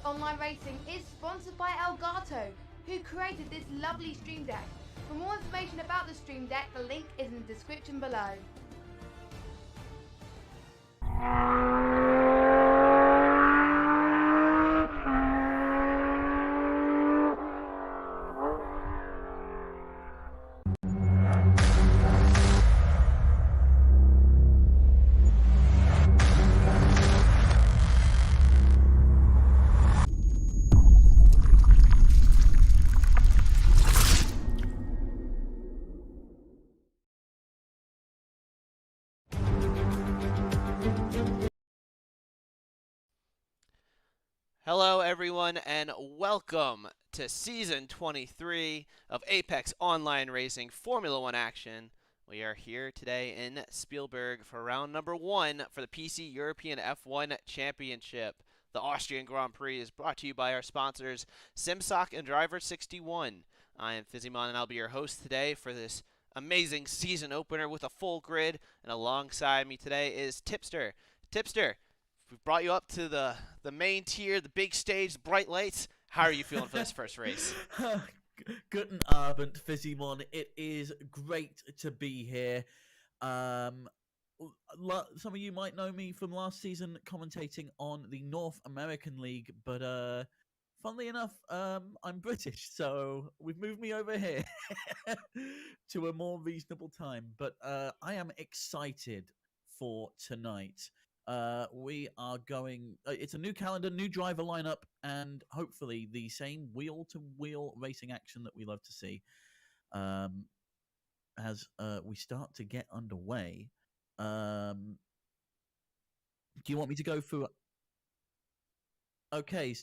Online Racing is sponsored by Elgato, who created this lovely Stream Deck. For more information about the Stream Deck, the link is in the description below. Hello everyone and welcome to Season 23 of Apex Online Racing Formula 1 action. We are here today in Spielberg for round number 1 for the PC European F1 Championship. The Austrian Grand Prix is brought to you by our sponsors SimSok and Driver61. I am Fizzymon and I'll be your host today for this amazing season opener with a full grid, and alongside me today is Tipster. Tipster, we've brought you up to the main tier, the big stage, the bright lights. How are you feeling for this first race? Guten Abend, Fizzymon. It is great to be here. Some of you might know me from last season commentating on the North American League, but funnily enough, I'm British, so we've moved me over here to a more reasonable time. But I am excited for tonight. We are going, it's a new calendar, new driver lineup, and hopefully the same wheel-to-wheel racing action that we love to see. As we start to get underway, do you want me to go through? Okay.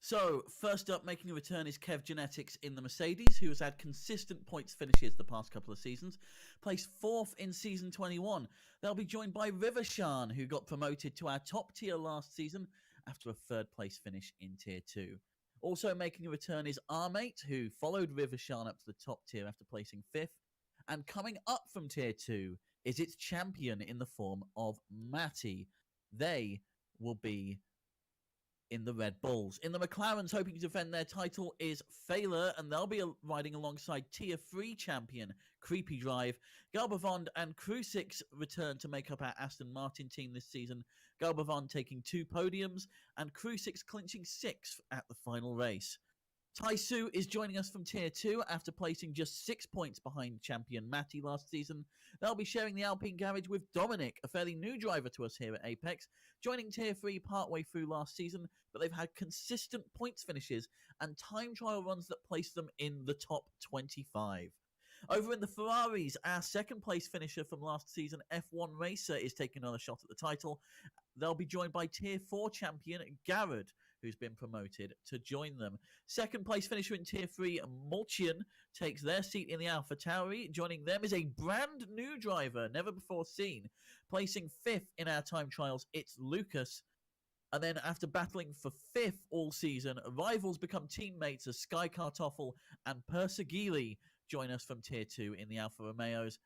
So, first up, making a return is Kev Genetics in the Mercedes, who has had consistent points finishes the past couple of seasons. Placed 4th in Season 21. They'll be joined by Rivershan, who got promoted to our top tier last season after a 3rd place finish in Tier 2. Also making a return is Armate, who followed Rivershan up to the top tier after placing 5th. And coming up from Tier 2 is its champion in the form of Matty. They will be in the Red Bulls. In the McLarens, hoping to defend their title is Failer, and they'll be riding alongside Tier 3 champion Creepy Drive. Galbavond and Krusix return to make up our Aston Martin team this season. Galbavond taking 2 podiums, and Krusix clinching 6th at the final race. Taisu is joining us from Tier 2 after placing just 6 points behind champion Matty last season. They'll be sharing the Alpine garage with Dominic, a fairly new driver to us here at Apex, joining Tier 3 partway through last season, but they've had consistent points finishes and time trial runs that place them in the top 25. Over in the Ferraris, our 2nd place finisher from last season, F1 Racer, is taking another shot at the title. They'll be joined by Tier 4 champion Garrett, who's been promoted to join them. 2nd place finisher in Tier 3, Mulchian, takes their seat in the Alpha Tauri. Joining them is a brand new driver, never before seen. Placing 5th in our time trials, it's Lucas. And then after battling for 5th all season, rivals become teammates as Sky Kartoffel and Persegili join us from Tier 2 in the Alfa Romeos.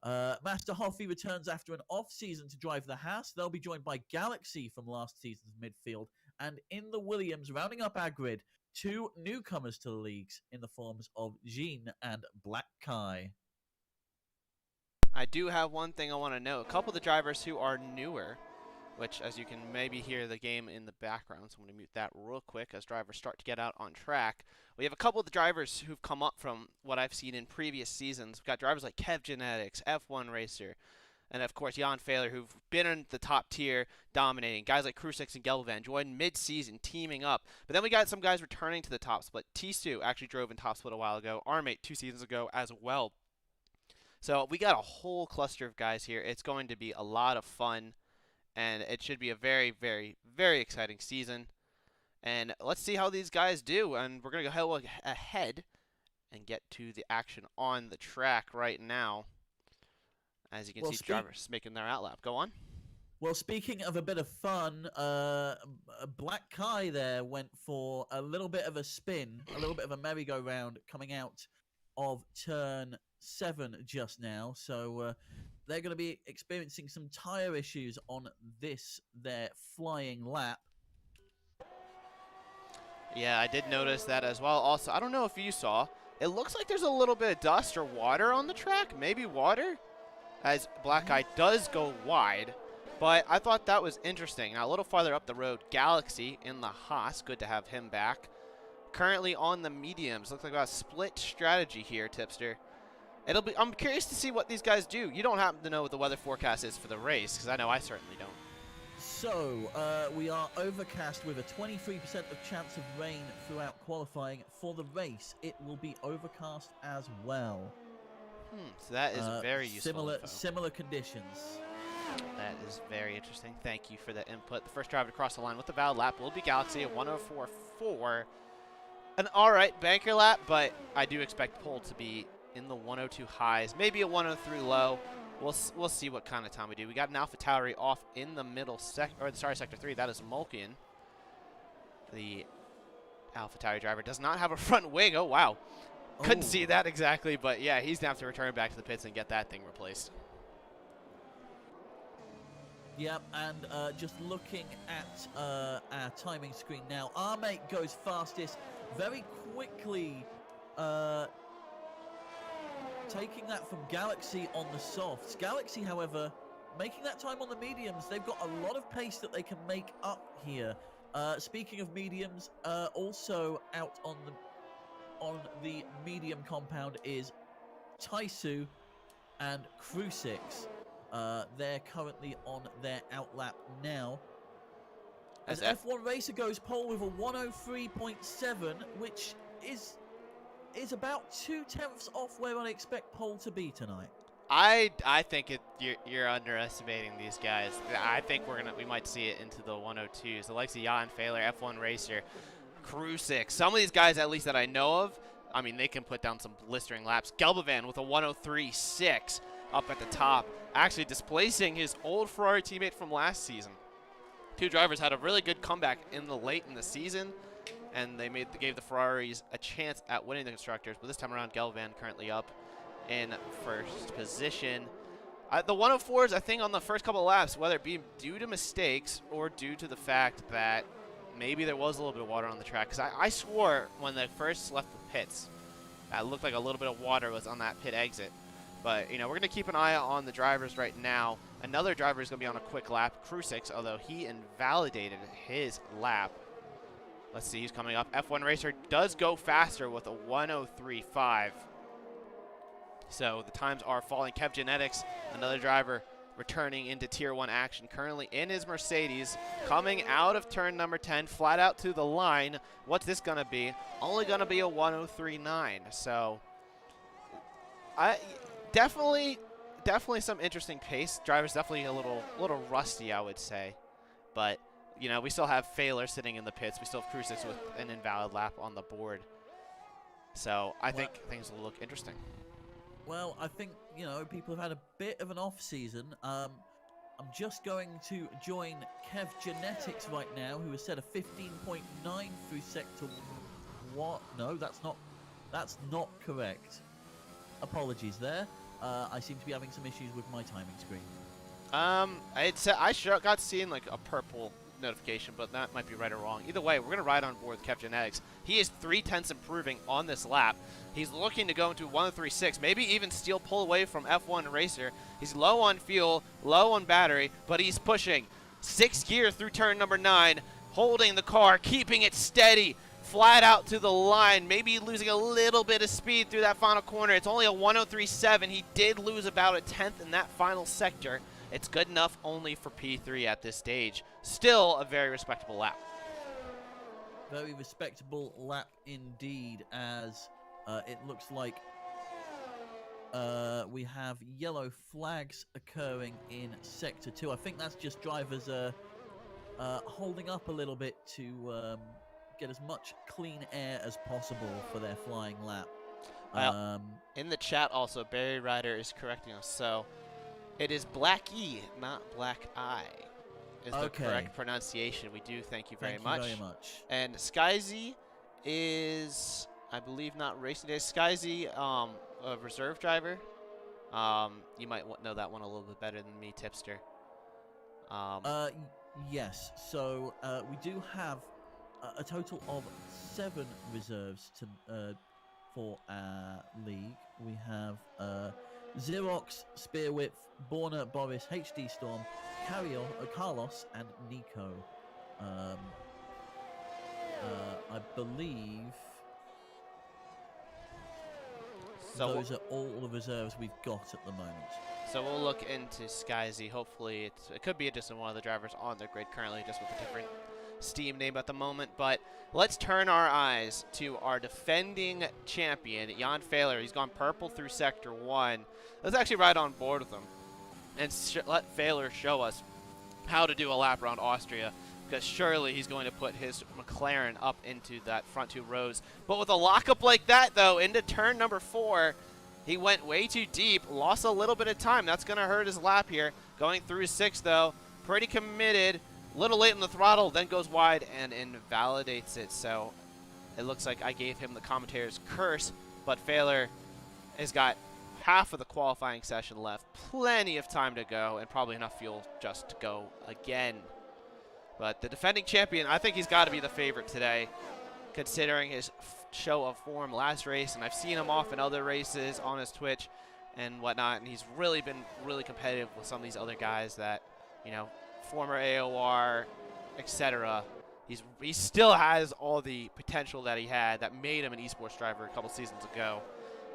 Master Hoffy returns after an off-season to drive the Haas. They'll be joined by Galaxy from last season's midfield. And in the Williams, rounding up our grid, 2 newcomers to the leagues in the forms of Jean and Black Kai. I do have one thing I want to know. A couple of the drivers who are newer, which as you can maybe hear the game in the background, so I'm going to mute that real quick as drivers start to get out on track. We have a couple of the drivers who've come up from what I've seen in previous seasons. We've got drivers like Kev Genetics, F1 Racer, and of course Jan Failer, who've been in the top tier dominating. Guys like Krusix and Gelvan joined mid-season, teaming up. But then we got some guys returning to the top split. Tisu actually drove in top split a while ago. Armate 2 seasons ago as well. So we got a whole cluster of guys here. It's going to be a lot of fun, and it should be a very, very, very exciting season. And let's see how these guys do. And we're going to go ahead and get to the action on the track right now. As you can see, drivers making their outlap. Go on. Well, speaking of a bit of fun, Black Kai there went for a little bit of a spin, a little bit of a merry-go-round coming out of turn 7 just now. So they're going to be experiencing some tyre issues on this, their flying lap. Yeah, I did notice that as well. Also, I don't know if you saw, it looks like there's a little bit of dust or water on the track, maybe water, as Black Eye does go wide. But I thought that was interesting. Now, a little farther up the road, Galaxy in the Haas. Good to have him back. Currently on the mediums. Looks like a split strategy here, Tipster. I'm curious to see what these guys do. You don't happen to know what the weather forecast is for the race, because I know I certainly don't. So, we are overcast with a 23% of chance of rain throughout qualifying. For the race, it will be overcast as well. So that is very useful. Similar conditions. That is very interesting. Thank you for that input. The first driver to cross the line with the valid lap will be Galaxy at 104.4. An alright banker lap, but I do expect pole to be in the 102 highs, maybe a 103 low. We'll see what kind of time we do. We got an AlphaTauri off in the middle sector 3. That is Mulkin. The AlphaTauri driver does not have a front wing. Oh wow, couldn't see that exactly, but yeah, he's gonna have to return back to the pits and get that thing replaced. Yep, and just looking at our timing screen now, our mate goes fastest very quickly, taking that from Galaxy on the softs. Galaxy, however, making that time on the mediums. They've got a lot of pace that they can make up here. Speaking of mediums, also out on the medium compound is Taisu and Crucix. They're currently on their outlap now. As F1 Racer goes pole with a 103.7, which is about 2/10 off where I expect pole to be tonight. I think you're underestimating these guys. I think we might see it into the 102s. The likes of Jan Failer, F1 Racer, Crucix. Some of these guys, at least that I know of, I mean, they can put down some blistering laps. Gelbovan with a 103.6 up at the top, actually displacing his old Ferrari teammate from last season. Two drivers had a really good comeback late in the season, and they gave the Ferraris a chance at winning the Constructors. But this time around, Gelbovan currently up in first position. The 104s, I think, on the first couple of laps, whether it be due to mistakes or due to the fact that maybe there was a little bit of water on the track, because I swore when they first left the pits, it looked like a little bit of water was on that pit exit. But, you know, we're going to keep an eye on the drivers right now. Another driver is going to be on a quick lap, Crucix, although he invalidated his lap. Let's see who's coming up. F1 Racer does go faster with a 103.5. So the times are falling. Kev Genetics, another driver returning into Tier 1 action, currently in his Mercedes, coming out of turn number 10, flat out to the line. What's this going to be? Only going to be a 103.9. So definitely some interesting pace. Driver's definitely a little rusty, I would say. But, you know, we still have Failer sitting in the pits. We still have Crucix with an invalid lap on the board. So I think things will look interesting. Well, I think, you know, people have had a bit of an off season. I'm just going to join Kev Genetics right now, who has set a 15.9 through sector. What? No, that's not correct. Apologies there. I seem to be having some issues with my timing screen. I sure got seeing like a purple notification, but that might be right or wrong. Either way, we're going to ride on board with Kev Genetics. He is 0.3 improving on this lap. He's looking to go into 103.6, maybe even steal pole away from F1 Racer. He's low on fuel, low on battery, but he's pushing 6th gear through turn number 9, holding the car, keeping it steady, flat out to the line, maybe losing a little bit of speed through that final corner. It's only a 103.7. He did lose about a 10th in that final sector. It's good enough only for P3 at this stage. Still a very respectable lap. Very respectable lap indeed, as it looks like we have yellow flags occurring in Sector 2. I think that's just drivers holding up a little bit to get as much clean air as possible for their flying lap. In the chat also, Barry Ryder is correcting us. So it is Black E, not Black I. is the correct pronunciation. We do thank you very much. Thank you very much. And Skyzy is, I believe, not racing today. Skyzy, a reserve driver. You might know that one a little bit better than me, Tipster. Yes. So we do have a total of 7 reserves for our league. We have Xerox, Spearwhip, Borna, Boris, HD Storm, Carlos, and Nico. I believe those are all the reserves we've got at the moment. So we'll look into Skyzy. Hopefully it could be just one of the drivers on their grid currently, just with a different Steam name at the moment. But let's turn our eyes to our defending champion, Jan Fehler. He's gone purple through Sector 1. Let's actually ride on board with him and let Fehler show us how to do a lap around Austria, because surely he's going to put his McLaren up into that front 2 rows. But with a lockup like that, though, into turn number 4, he went way too deep, lost a little bit of time. That's going to hurt his lap here. Going through 6, though, pretty committed. A little late on the throttle, then goes wide and invalidates it. So it looks like I gave him the commentator's curse, but Fehler has got half of the qualifying session left. Plenty of time to go, and probably enough fuel just to go again. But the defending champion, I think he's got to be the favorite today, considering his show of form last race, and I've seen him off in other races on his Twitch and whatnot, and he's really been really competitive with some of these other guys that, you know, former AOR, etc. He still has all the potential that he had that made him an esports driver a couple seasons ago.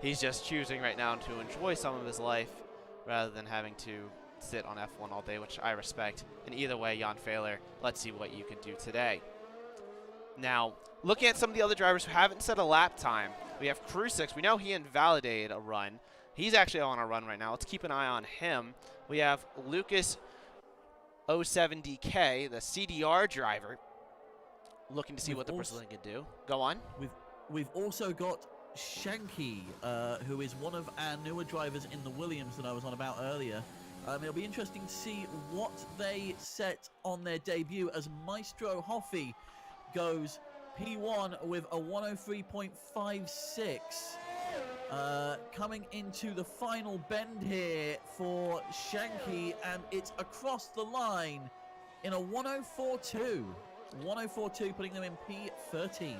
He's just choosing right now to enjoy some of his life rather than having to sit on F1 all day, which I respect. And either way, Jan Fehler, let's see what you can do today. Now, looking at some of the other drivers who haven't set a lap time, we have Crucix. We know he invalidated a run. He's actually on a run right now. Let's keep an eye on him. We have Lucas 07DK, the CDR driver, looking to see what the Brazilian can do. Go on. We've also got Shanky, who is one of our newer drivers in the Williams that I was on about earlier. It'll be interesting to see what they set on their debut as Maestro Hoffi goes P1 with a 103.56. Coming into the final bend here for Shanky, and it's across the line in a 104.2. 104.2, putting them in P13.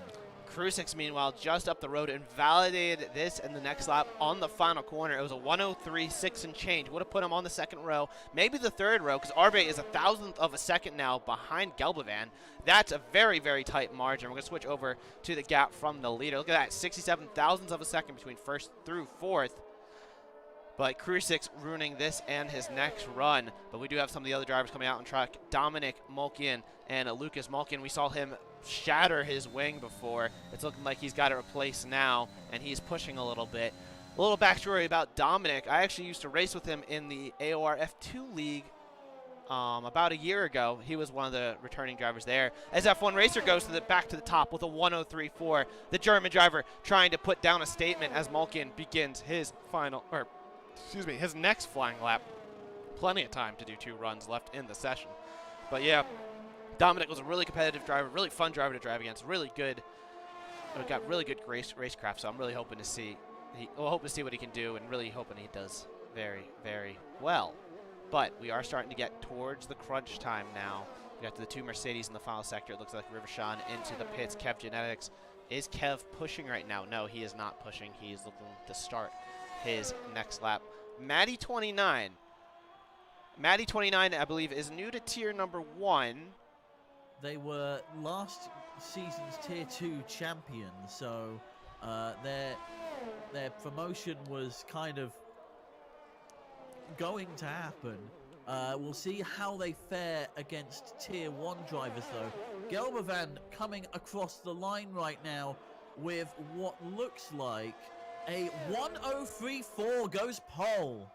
Crucix, meanwhile, just up the road, invalidated this in the next lap on the final corner. It was a 103.6 and change. Would have put him on the second row, maybe the third row, because Arbe is 1,000th of a second now behind Gelbavan. That's a very, very tight margin. We're going to switch over to the gap from the leader. Look at that, 67 thousandths of a second between first through fourth. But Crucix ruining this and his next run. But we do have some of the other drivers coming out on track. Dominic Mulkian and Lucas Mulkian. We saw him shatter his wing before. It's looking like he's got it replaced now, and he's pushing a little bit. A little backstory about Dominic. I actually used to race with him in the AOR F1 League about a year ago. He was one of the returning drivers there. As F1 Racer goes back to the top with a 103.4. The German driver trying to put down a statement as Mulkian begins his his next flying lap. Plenty of time to do 2 runs left in the session. But yeah, Dominic was a really competitive driver, really fun driver to drive against, really good. Got really good racecraft, so I'm really hoping to see. We'll hope to see what he can do, and really hoping he does very, very well. But we are starting to get towards the crunch time now. We got to the 2 Mercedes in the final sector. It looks like Rivershawn into the pits. Kev Genetics. Is Kev pushing right now? No, he is not pushing. He is looking to start his next lap. Maddie 29. Maddie 29, I believe, is new to tier number 1. They were last season's tier 2 champions, so their promotion was kind of going to happen. We'll see how they fare against tier 1 drivers, though. Gelbavan coming across the line right now with what looks like a 103.4, goes pole.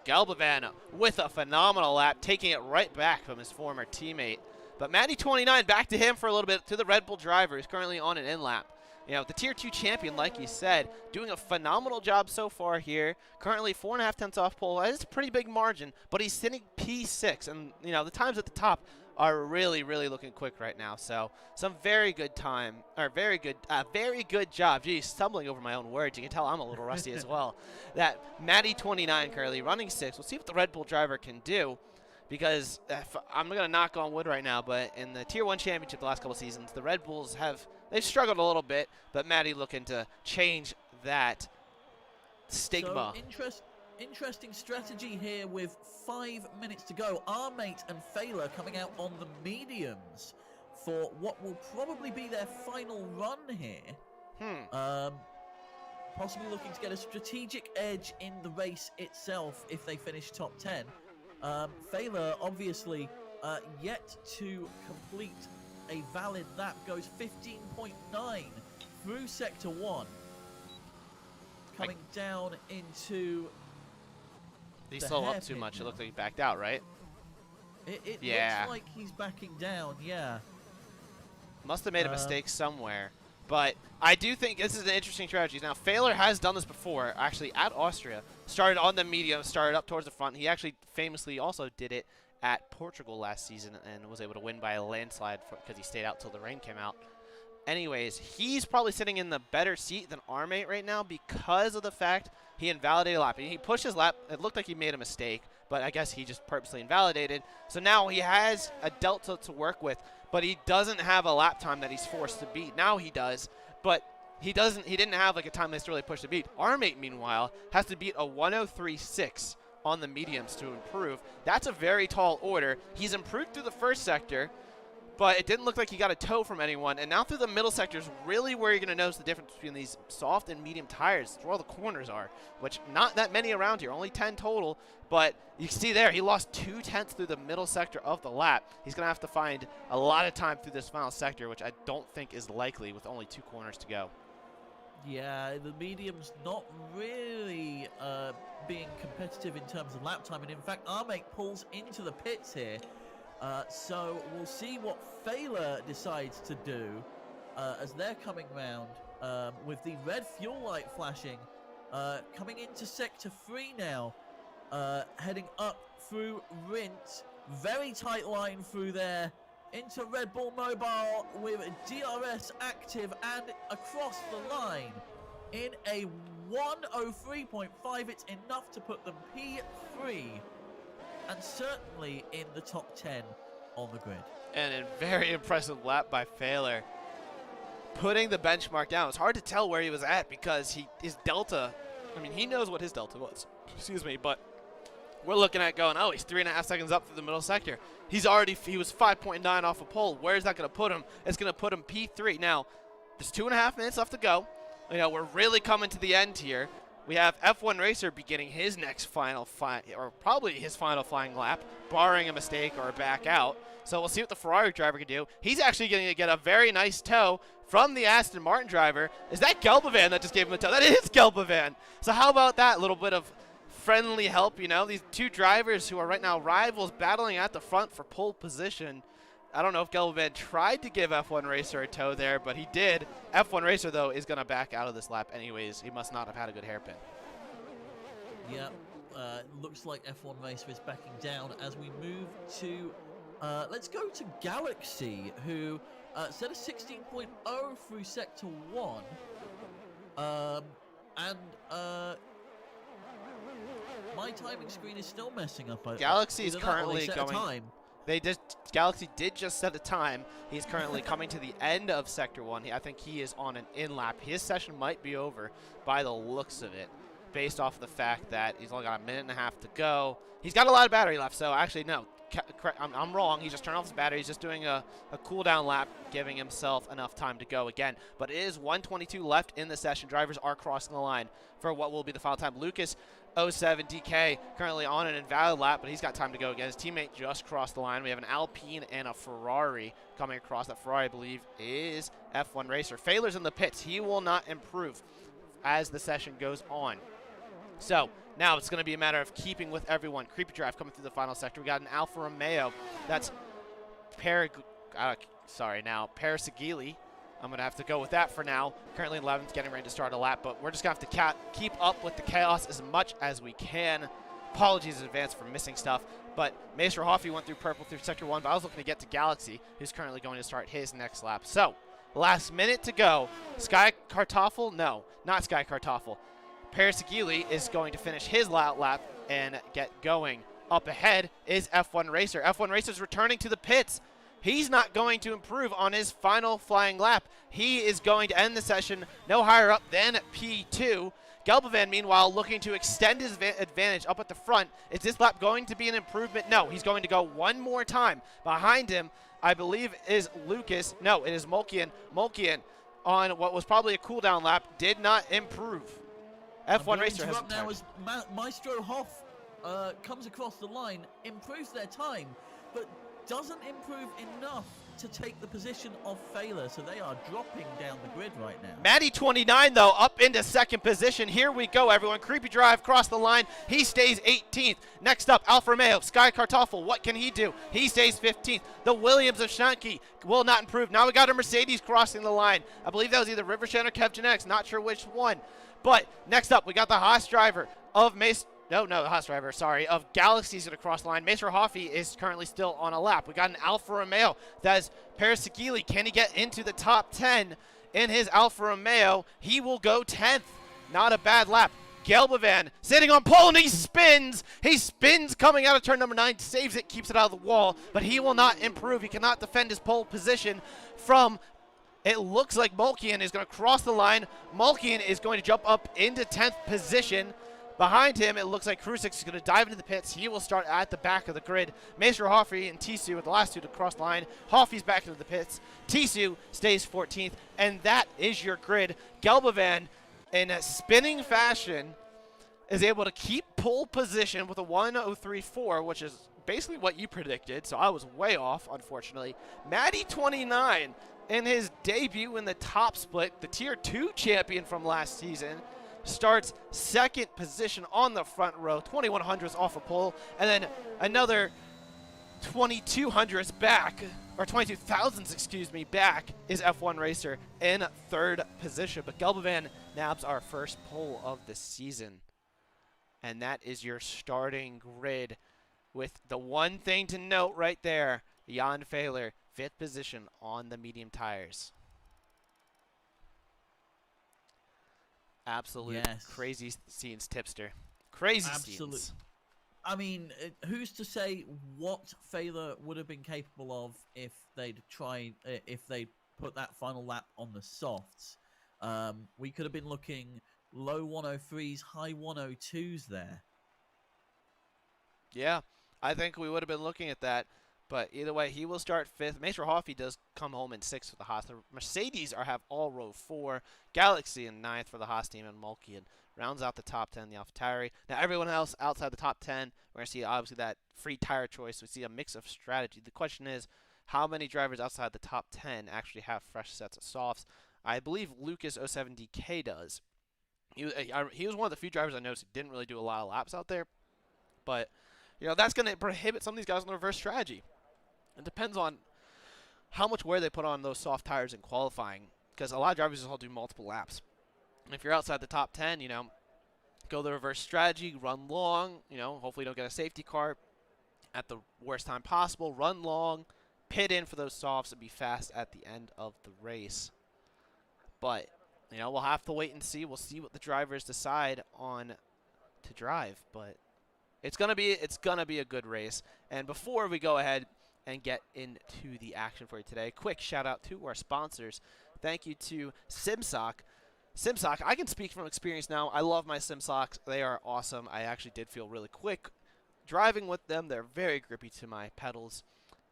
Gelbavan with a phenomenal lap, taking it right back from his former teammate. But Matty 29, back to him for a little bit, to the Red Bull driver, who's currently on an in lap. You know, the Tier 2 champion, like you said, doing a phenomenal job so far here. Currently 4.5 tenths off pole. It's a pretty big margin, but he's sitting P6. And, you know, the times at the top are really, really looking quick right now. So some very good time, or very good job. Geez, stumbling over my own words. You can tell I'm a little rusty as well. That Matty29 currently running 6. We'll see what the Red Bull driver can do. Because I'm going to knock on wood right now, but in the Tier 1 Championship the last couple seasons, the Red Bulls they've struggled a little bit, but Matty looking to change that stigma. So interesting strategy here with 5 minutes to go. Our mate and Failer coming out on the mediums for what will probably be their final run here. Possibly looking to get a strategic edge in the race itself if they finish top 10. Failer, obviously, yet to complete a valid lap, goes 15.9 through Sector 1. Coming down into... He's still up too much. It looks like he backed out, right? It looks like he's backing down, yeah. Must have made a mistake somewhere. But I do think this is an interesting strategy. Now, Failer has done this before, actually, at Austria. Started on the medium, started up towards the front. He actually famously also did it at Portugal last season and was able to win by a landslide because he stayed out till the rain came out. Anyways, he's probably sitting in the better seat than our mate right now because of the fact he invalidated a lap. He pushed his lap. It looked like he made a mistake, but I guess he just purposely invalidated. So now he has a delta to work with, but he doesn't have a lap time that he's forced to beat. Now he does, but he didn't have like a time that's really pushed to beat. Our mate, meanwhile, has to beat a 1:03.6 on the mediums to improve. That's a very tall order. He's improved through the first sector, but it didn't look like he got a toe from anyone. And now through the middle sector is really where you're going to notice the difference between these soft and medium tires. It's where all the corners are, which not that many around here, only 10 total. But you see there, he lost 2 tenths through the middle sector of the lap. He's going to have to find a lot of time through this final sector, which I don't think is likely with only 2 corners to go. Yeah, the medium's not really being competitive in terms of lap time. And in fact, our mate pulls into the pits here. So we'll see what Failer decides to do as they're coming round with the red fuel light flashing. Coming into Sector 3 now, heading up through Rint. Very tight line through there. Into Red Bull Mobile with DRS active and across the line in a 1:03.5. It's enough to put them P3 and certainly in the top 10 on the grid. And a very impressive lap by Failer, putting the benchmark down. It's hard to tell where he was at because his delta, I mean, he knows what his delta was, excuse me, but we're looking at going, oh, he's 3.5 seconds up through the middle sector. He was 5.9 off a pole. Where is that going to put him? It's going to put him P3. Now, there's 2.5 minutes left to go. You know, we're really coming to the end here. We have F1 Racer beginning his next final or probably his final flying lap, barring a mistake or a back out. So we'll see what the Ferrari driver can do. He's actually going to get a very nice tow from the Aston Martin driver. Is that Gelbovan that just gave him a tow? That is Gelbovan. So how about that little bit of friendly help, you know? These two drivers who are right now rivals battling at the front for pole position. I don't know if Gelbovan tried to give F1 Racer a tow there, but he did. F1 Racer, though, is going to back out of this lap anyways. He must not have had a good hairpin. Yeah, looks like F1 Racer is backing down as we move to... let's go to Galaxy, who set a 16.0 through Sector 1. My timing screen is still messing up. Galaxy is currently going... Galaxy did just set a time. He's currently coming to the end of Sector 1. I think he is on an in-lap. His session might be over by the looks of it, based off of the fact that he's only got a minute and a half to go. He's got a lot of battery left, so actually, no. I'm wrong. He just turned off his battery. He's just doing a cool-down lap, giving himself enough time to go again. But it is 1:22 left in the session. Drivers are crossing the line for what will be the final time. Lucas 07 DK currently on an invalid lap, but he's got time to go again. His teammate just crossed the line. We have an Alpine and a Ferrari coming across. That Ferrari, I believe, is F1 Racer. Failer's in the pits. He will not improve as the session goes on. So now it's going to be a matter of keeping with everyone. Creepy Drive coming through the final sector. We got an Alfa Romeo. That's Parasagili I'm going to have to go with that for now. Currently 11th, getting ready to start a lap, but we're just going to have to keep up with the chaos as much as we can. Apologies in advance for missing stuff, but Maester Hoffy went through purple through sector 1, but I was looking to get to Galaxy, who's currently going to start his next lap. So, last minute to go. Sky Kartoffel? No, not Sky Kartoffel. Parasagili is going to finish his lap and get going. Up ahead is F1 Racer. F1 Racer's returning to the pits. He's not going to improve on his final flying lap. He is going to end the session no higher up than P2. Gelbovan, meanwhile, looking to extend his advantage up at the front. Is this lap going to be an improvement? No, he's going to go one more time. Behind him, I believe, is Lucas. No, it is Mulkian. Mulkian, on what was probably a cooldown lap, did not improve. F1 Racer has now as Maestro Hoff comes across the line, improves their time, but doesn't improve enough to take the position of Failer, so they are dropping down the grid right now. Matty 29, though, up into second position. Here we go, everyone. Creepy Drive across the line. He stays 18th. Next up, Alfa Romeo, Sky Kartoffel. What can he do? He stays 15th. The Williams of Shanky will not improve. Now we got a Mercedes crossing the line. I believe that was either Rivershan or Kev Genetics. Not sure which one. But next up, we got the Haas driver of of Galaxy's going to cross the line. Maester Hoffy is currently still on a lap. We got an Alfa Romeo. That is Parasagili. Can he get into the top 10 in his Alfa Romeo? He will go 10th. Not a bad lap. Gelbovan sitting on pole, and he spins. He spins coming out of turn number 9, saves it, keeps it out of the wall, but he will not improve. He cannot defend his pole position from... It looks like Mulkian is going to cross the line. Mulkian is going to jump up into 10th position. Behind him, it looks like Krusik is going to dive into the pits. He will start at the back of the grid. Maester Hoffy and Tisu are the last two to cross the line. Hoffy's back into the pits. Tisu stays 14th, and that is your grid. Gelbovan, in a spinning fashion, is able to keep pole position with a 1:03.4, which is basically what you predicted, so I was way off, unfortunately. Matty 29, in his debut in the top split, the Tier 2 champion from last season, starts second position on the front row, 2100s off a pole, and then another 2200s back, or 22,000s, excuse me, back is F1 Racer in third position. But Gelbovan nabs our first pole of the season. And that is your starting grid with the one thing to note right there, Jan Fehler, 5th position on the medium tires. Absolute crazy scenes, Tipster. Crazy scenes. I mean, who's to say what Fehler would have been capable of if they'd put that final lap on the softs? We could have been looking low 103s, high 102s there. Yeah, I think we would have been looking at that. But either way, he will start 5th. Maester Hoffy does come home in 6th for the Haas. The Mercedes have all row 4. Galaxy in 9th for the Haas team, and Mulkian rounds out the top 10, the AlphaTauri. Now, everyone else outside the top 10, we're going to see, obviously, that free tire choice. We see a mix of strategy. The question is, how many drivers outside the top 10 actually have fresh sets of softs? I believe Lucas 07DK does. He was one of the few drivers I noticed who didn't really do a lot of laps out there. But, you know, that's going to prohibit some of these guys on the reverse strategy. It depends on how much wear they put on those soft tires in qualifying, because a lot of drivers will do multiple laps. And if you're outside the top 10, you know, go the reverse strategy, run long, you know, hopefully you don't get a safety car at the worst time possible, run long, pit in for those softs, and be fast at the end of the race. But, you know, we'll have to wait and see. We'll see what the drivers decide on to drive, but it's gonna be a good race. And before we go ahead and get into the action for you today, quick shout out to our sponsors. Thank you to SimSok. SimSok, I can speak from experience now. I love my SimSoks. They are awesome. I actually did feel really quick driving with them. They're very grippy to my pedals.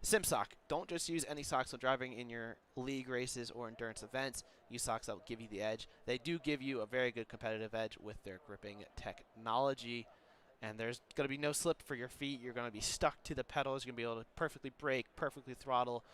SimSok, don't just use any socks when driving in your league races or endurance events. Use socks that will give you the edge. They do give you a very good competitive edge with their gripping technology. And there's going to be no slip for your feet. You're going to be stuck to the pedals. You're going to be able to perfectly brake, perfectly throttle.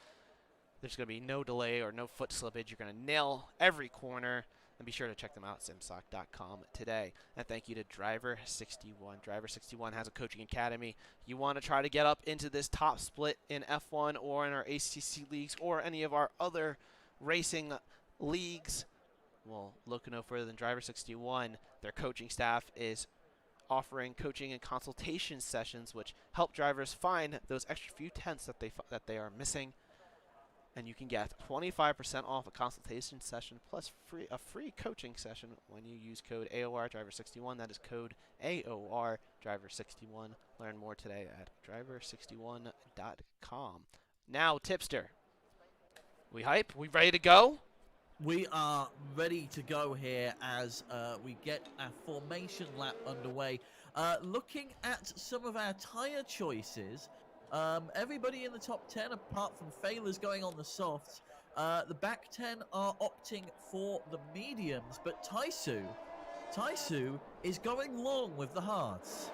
There's going to be no delay or no foot slippage. You're going to nail every corner. And be sure to check them out at simsok.com today. And thank you to Driver61. Driver61 has a coaching academy. You want to try to get up into this top split in F1 or in our ACC leagues or any of our other racing leagues. Well, look no further than Driver 61. Their coaching staff is offering coaching and consultation sessions, which help drivers find those extra few tenths that they are missing. And you can get 25% off a consultation session plus a free coaching session when you use code AOR Driver 61. That is code AOR Driver 61. Learn more today at driver61.com. Now, Tipster, we hype? We ready to go? We are ready to go here as we get our formation lap underway. Looking at some of our tyre choices, everybody in the top 10, apart from Failers going on the softs, the back 10 are opting for the mediums, but Taisu is going long with the hards.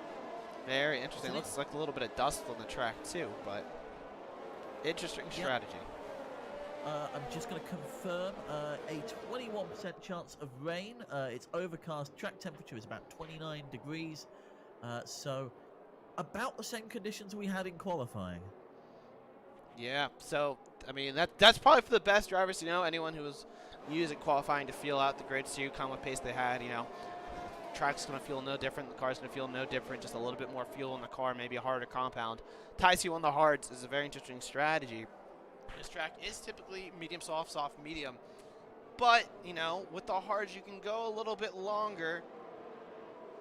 Very interesting. Looks like a little bit of dust on the track too, but interesting strategy. I'm just going to confirm a 21% chance of rain. It's overcast. Track temperature is about 29 degrees. So about the same conditions we had in qualifying. Yeah, so, I mean, that's probably for the best drivers, you know, anyone who was using qualifying to feel out the grid, see what pace they had, you know. Track's going to feel no different. The car's going to feel no different. Just a little bit more fuel in the car, maybe a harder compound. Ties you on the hards is a very interesting strategy. This track is typically medium soft, soft medium. But, you know, with the hards, you can go a little bit longer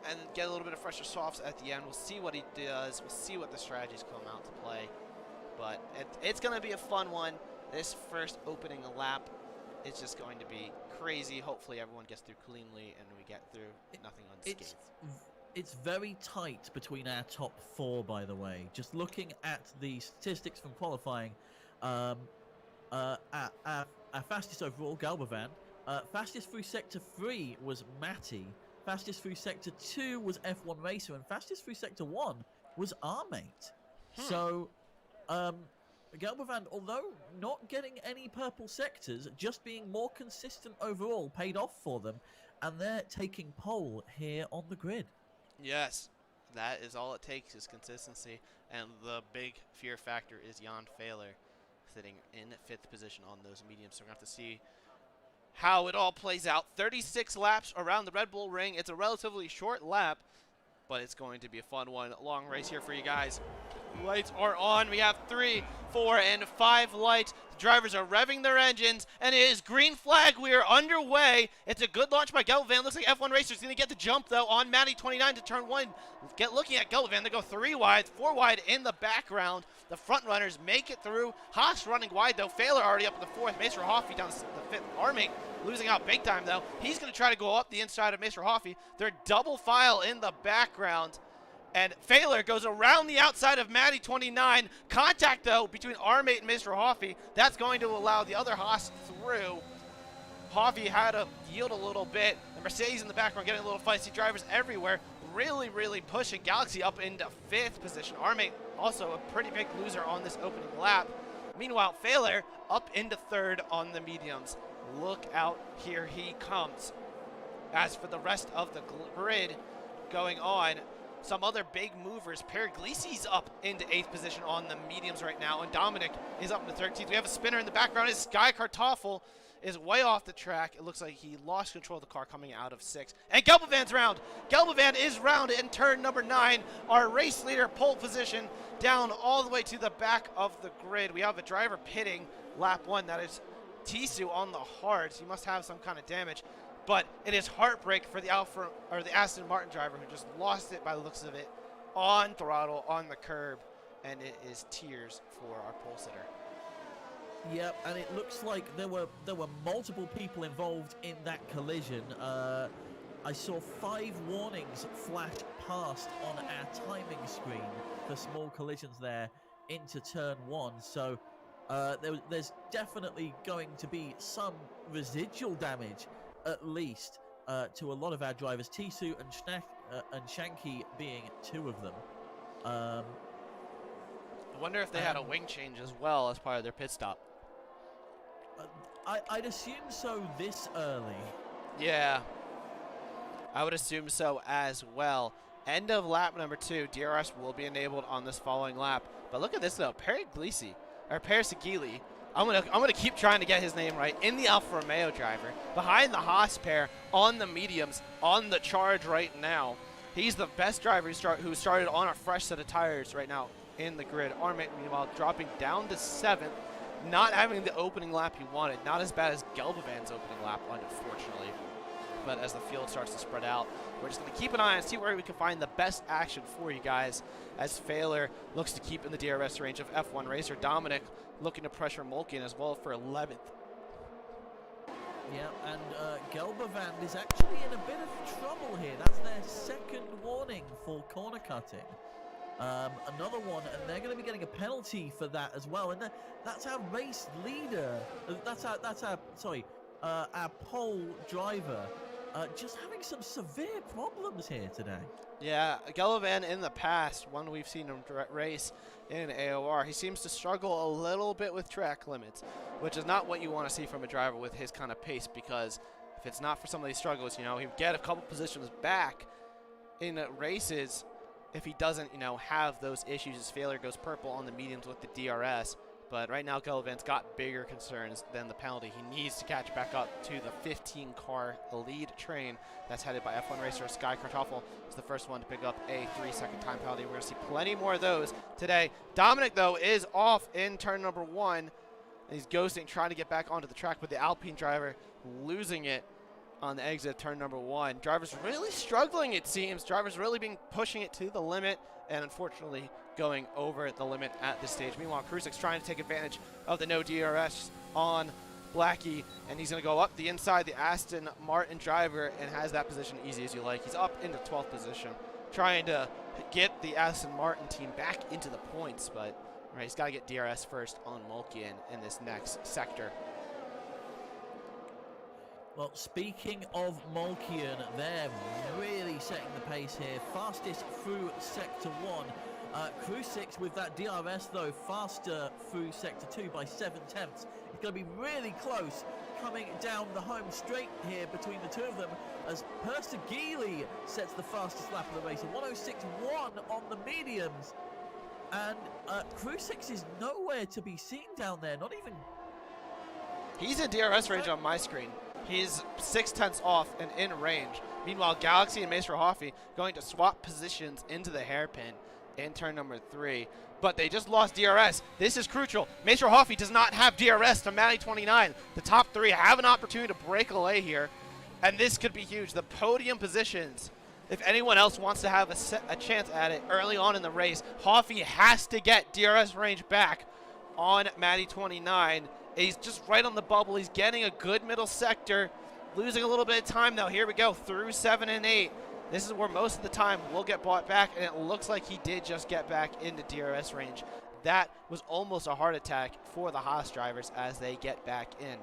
and get a little bit of fresher softs at the end. We'll see what he does. We'll see what the strategies come out to play. But it's going to be a fun one. This first opening lap is just going to be crazy. Hopefully everyone gets through cleanly and we get through nothing unscathed. It's very tight between our top 4, by the way. Just looking at the statistics from qualifying, our fastest overall, Galbavan. Fastest through Sector 3 was Matty. Fastest through Sector 2 was F1 Racer. And fastest through Sector 1 was our mate. So, Galbavan, although not getting any purple sectors, just being more consistent overall paid off for them. And they're taking pole here on the grid. Yes, that is all it takes is consistency. And the big fear factor is Jan Fehler sitting in 5th position on those mediums. So we're going to have to see how it all plays out. 36 laps around the Red Bull Ring. It's a relatively short lap, but it's going to be a fun one. Long race here for you guys. Lights are on. We have 3, 4, and 5 lights. The drivers are revving their engines, and it is green flag. We are underway. It's a good launch by Gelvan. Looks like F1 Racer's going to get the jump, though, on Matty 29 to turn 1. Looking at Gelvan, they go 3 wide, 4 wide in the background. The front runners make it through. Haas running wide, though. Fehler already up in the 4th. Maester Hoffey down the 5th. Arming losing out big time, though. He's going to try to go up the inside of Maester Hoffey. They're double file in the background. And Fehler goes around the outside of Matty 29. Contact, though, between our mate and Mr. Hoffey. That's going to allow the other Haas through. Hoffey had to yield a little bit. The Mercedes in the background getting a little feisty. Drivers everywhere really, really pushing Galaxy up into 5th position. Our mate also a pretty big loser on this opening lap. Meanwhile, Fehler up into 3rd on the mediums. Look out, here he comes. As for the rest of the grid going on, some other big movers. Periglisi's up into 8th position on the mediums right now, and Dominic is up into 13th. We have a spinner in the background. His Sky Kartoffel is way off the track. It looks like he lost control of the car coming out of 6th. And Gelbavan's round. Gelbavan is round in turn number 9. Our race leader pole position down all the way to the back of the grid. We have a driver pitting lap 1. That is Tisu on the hards. He must have some kind of damage. But it is heartbreak for the Aston Martin driver who just lost it by the looks of it on throttle, on the curb, and it is tears for our pole sitter. Yep, and it looks like there were multiple people involved in that collision. I saw 5 warnings flash past on our timing screen for small collisions there into turn 1. So there's definitely going to be some residual damage, at least, to a lot of our drivers, Tisu and Shanky being 2 of them. I wonder if they had a wing change as well as part of their pit stop. I'd assume so this early. Yeah, I would assume so as well. End of lap number 2. DRS will be enabled on this following lap. But look at this, though. Persigili I'm gonna keep trying to get his name right. In the Alfa Romeo driver, behind the Haas pair, on the mediums, on the charge right now. He's the best driver who started on a fresh set of tires right now in the grid. Armit, meanwhile, dropping down to 7th, not having the opening lap he wanted. Not as bad as Gelbovan's opening lap, unfortunately. But as the field starts to spread out, we're just going to keep an eye and see where we can find the best action for you guys, as Failer looks to keep in the DRS range of F1 racer. Dominic looking to pressure Molkin as well for 11th. Yeah, and Gelbovand is actually in a bit of trouble here. That's their second warning for corner cutting. Another one, and they're going to be getting a penalty for that as well. And that's our race leader. Our pole driver. Just having some severe problems here today. Yeah, Gelbovan in the past, when we've seen him race in AOR, he seems to struggle a little bit with track limits, which is not what you want to see from a driver with his kind of pace, because if it's not for some of these struggles, you know, he'd get a couple positions back in races if he doesn't, you know, have those issues. His failure goes purple on the mediums with the DRS. But right now, Gelbovan's got bigger concerns than the penalty. He needs to catch back up to the 15-car lead train that's headed by F1 racer Sky Kartoffel. Is the first one to pick up a 3-second time penalty. We're going to see plenty more of those today. Dominic, though, is off in turn number 1. And he's ghosting, trying to get back onto the track, but the Alpine driver losing it on the exit of turn number 1. Drivers really struggling, it seems. Drivers really been pushing it to the limit, and unfortunately going over the limit at this stage. Meanwhile, Krusik's trying to take advantage of the no DRS on Blackie, and he's going to go up the inside, the Aston Martin driver, and has that position easy as you like. He's up into 12th position, trying to get the Aston Martin team back into the points, but right, he's got to get DRS first on Molkian in this next sector. Well, speaking of Molkian, they're really setting the pace here. Fastest through Sector 1. Krusik with that DRS, though, faster through Sector 2 by 7 tenths. It's going to be really close coming down the home straight here between the two of them, as Persegili sets the fastest lap of the race, a 106.1 on the mediums. And Krusik is nowhere to be seen down there, not even... He's in DRS range on my screen. He's 6 tenths off and in range. Meanwhile, Galaxy and Maestro Hoffy going to swap positions into the hairpin in turn number 3. But they just lost DRS. This is crucial. Maestro Hoffy does not have DRS to Matty 29. The top 3 have an opportunity to break away here, and this could be huge. The podium positions, if anyone else wants to have a chance at it early on in the race, Hoffy has to get DRS range back on Matty 29. He's just right on the bubble. He's getting a good middle sector, losing a little bit of time, though. Here we go, through 7 and 8. This is where most of the time will get bought back, and it looks like he did just get back into DRS range. That was almost a heart attack for the Haas drivers as they get back in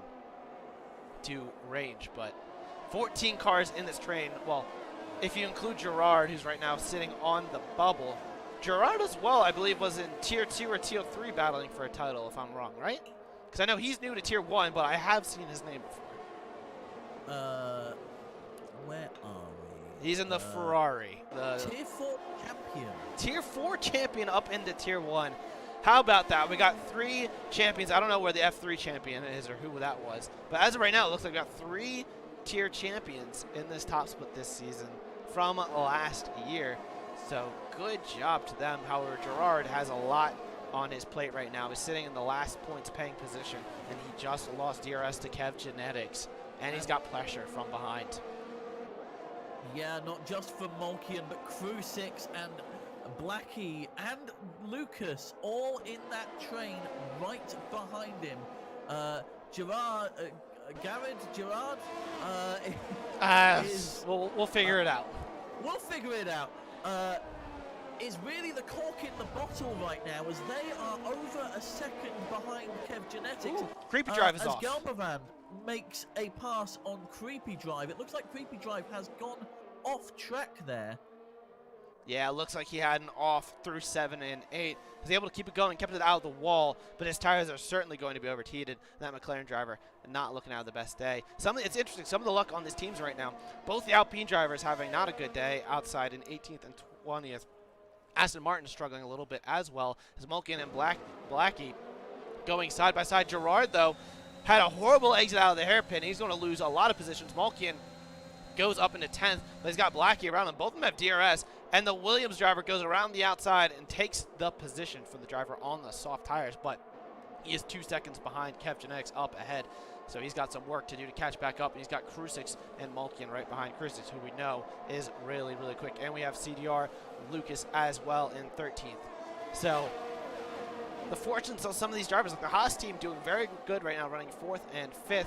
to range. But 14 cars in this train. Well, if you include Gerard, who's right now sitting on the bubble. Gerard as well, I believe, was in Tier 2 or Tier 3 battling for a title, if I'm wrong, right? Because I know he's new to Tier 1, but I have seen his name before. Where are we? He's in the Ferrari. The Tier 4 champion. Tier 4 champion up into Tier 1. How about that? We got 3 champions. I don't know where the F3 champion is or who that was. But as of right now, it looks like we got 3 tier champions in this top split this season from last year. So good job to them. However, Gerard has a lot on his plate right now. He's sitting in the last points paying position, and he just lost DRS to Kev Genetics, and he's got pressure from behind. Yeah, not just for Molkian, but Krusik and Blackie and Lucas all in that train right behind him. Gerard, we'll figure it out. We'll figure it out. Is really the cork in the bottle right now, as they are over a second behind Kev Genetics. Ooh, Creepy Drive is off. As Gelbovan makes a pass on Creepy Drive. It looks like Creepy Drive has gone off track there. Yeah, it looks like he had an off through 7 and 8. Was able to keep it going, kept it out of the wall, but his tires are certainly going to be overheated. That McLaren driver not looking out of the best day. It's interesting, some of the luck on these teams right now. Both the Alpine drivers having not a good day outside in 18th and 20th. Aston Martin struggling a little bit as well as Molkin and Blackie going side by side. Gerard, though, had a horrible exit out of the hairpin. He's going to lose a lot of positions. Malkian goes up into 10th, but he's got Blackie around him. Both of them have DRS, and the Williams driver goes around the outside and takes the position for the driver on the soft tires, but he is 2 seconds behind Kev Genetics up ahead. So he's got some work to do to catch back up, and he's got Krusix and Malkian right behind Krusix, who we know is really, really quick. And we have CDR Lucas as well in 13th. So the fortunes of some of these drivers, like the Haas team, doing very good right now, running 4th and 5th.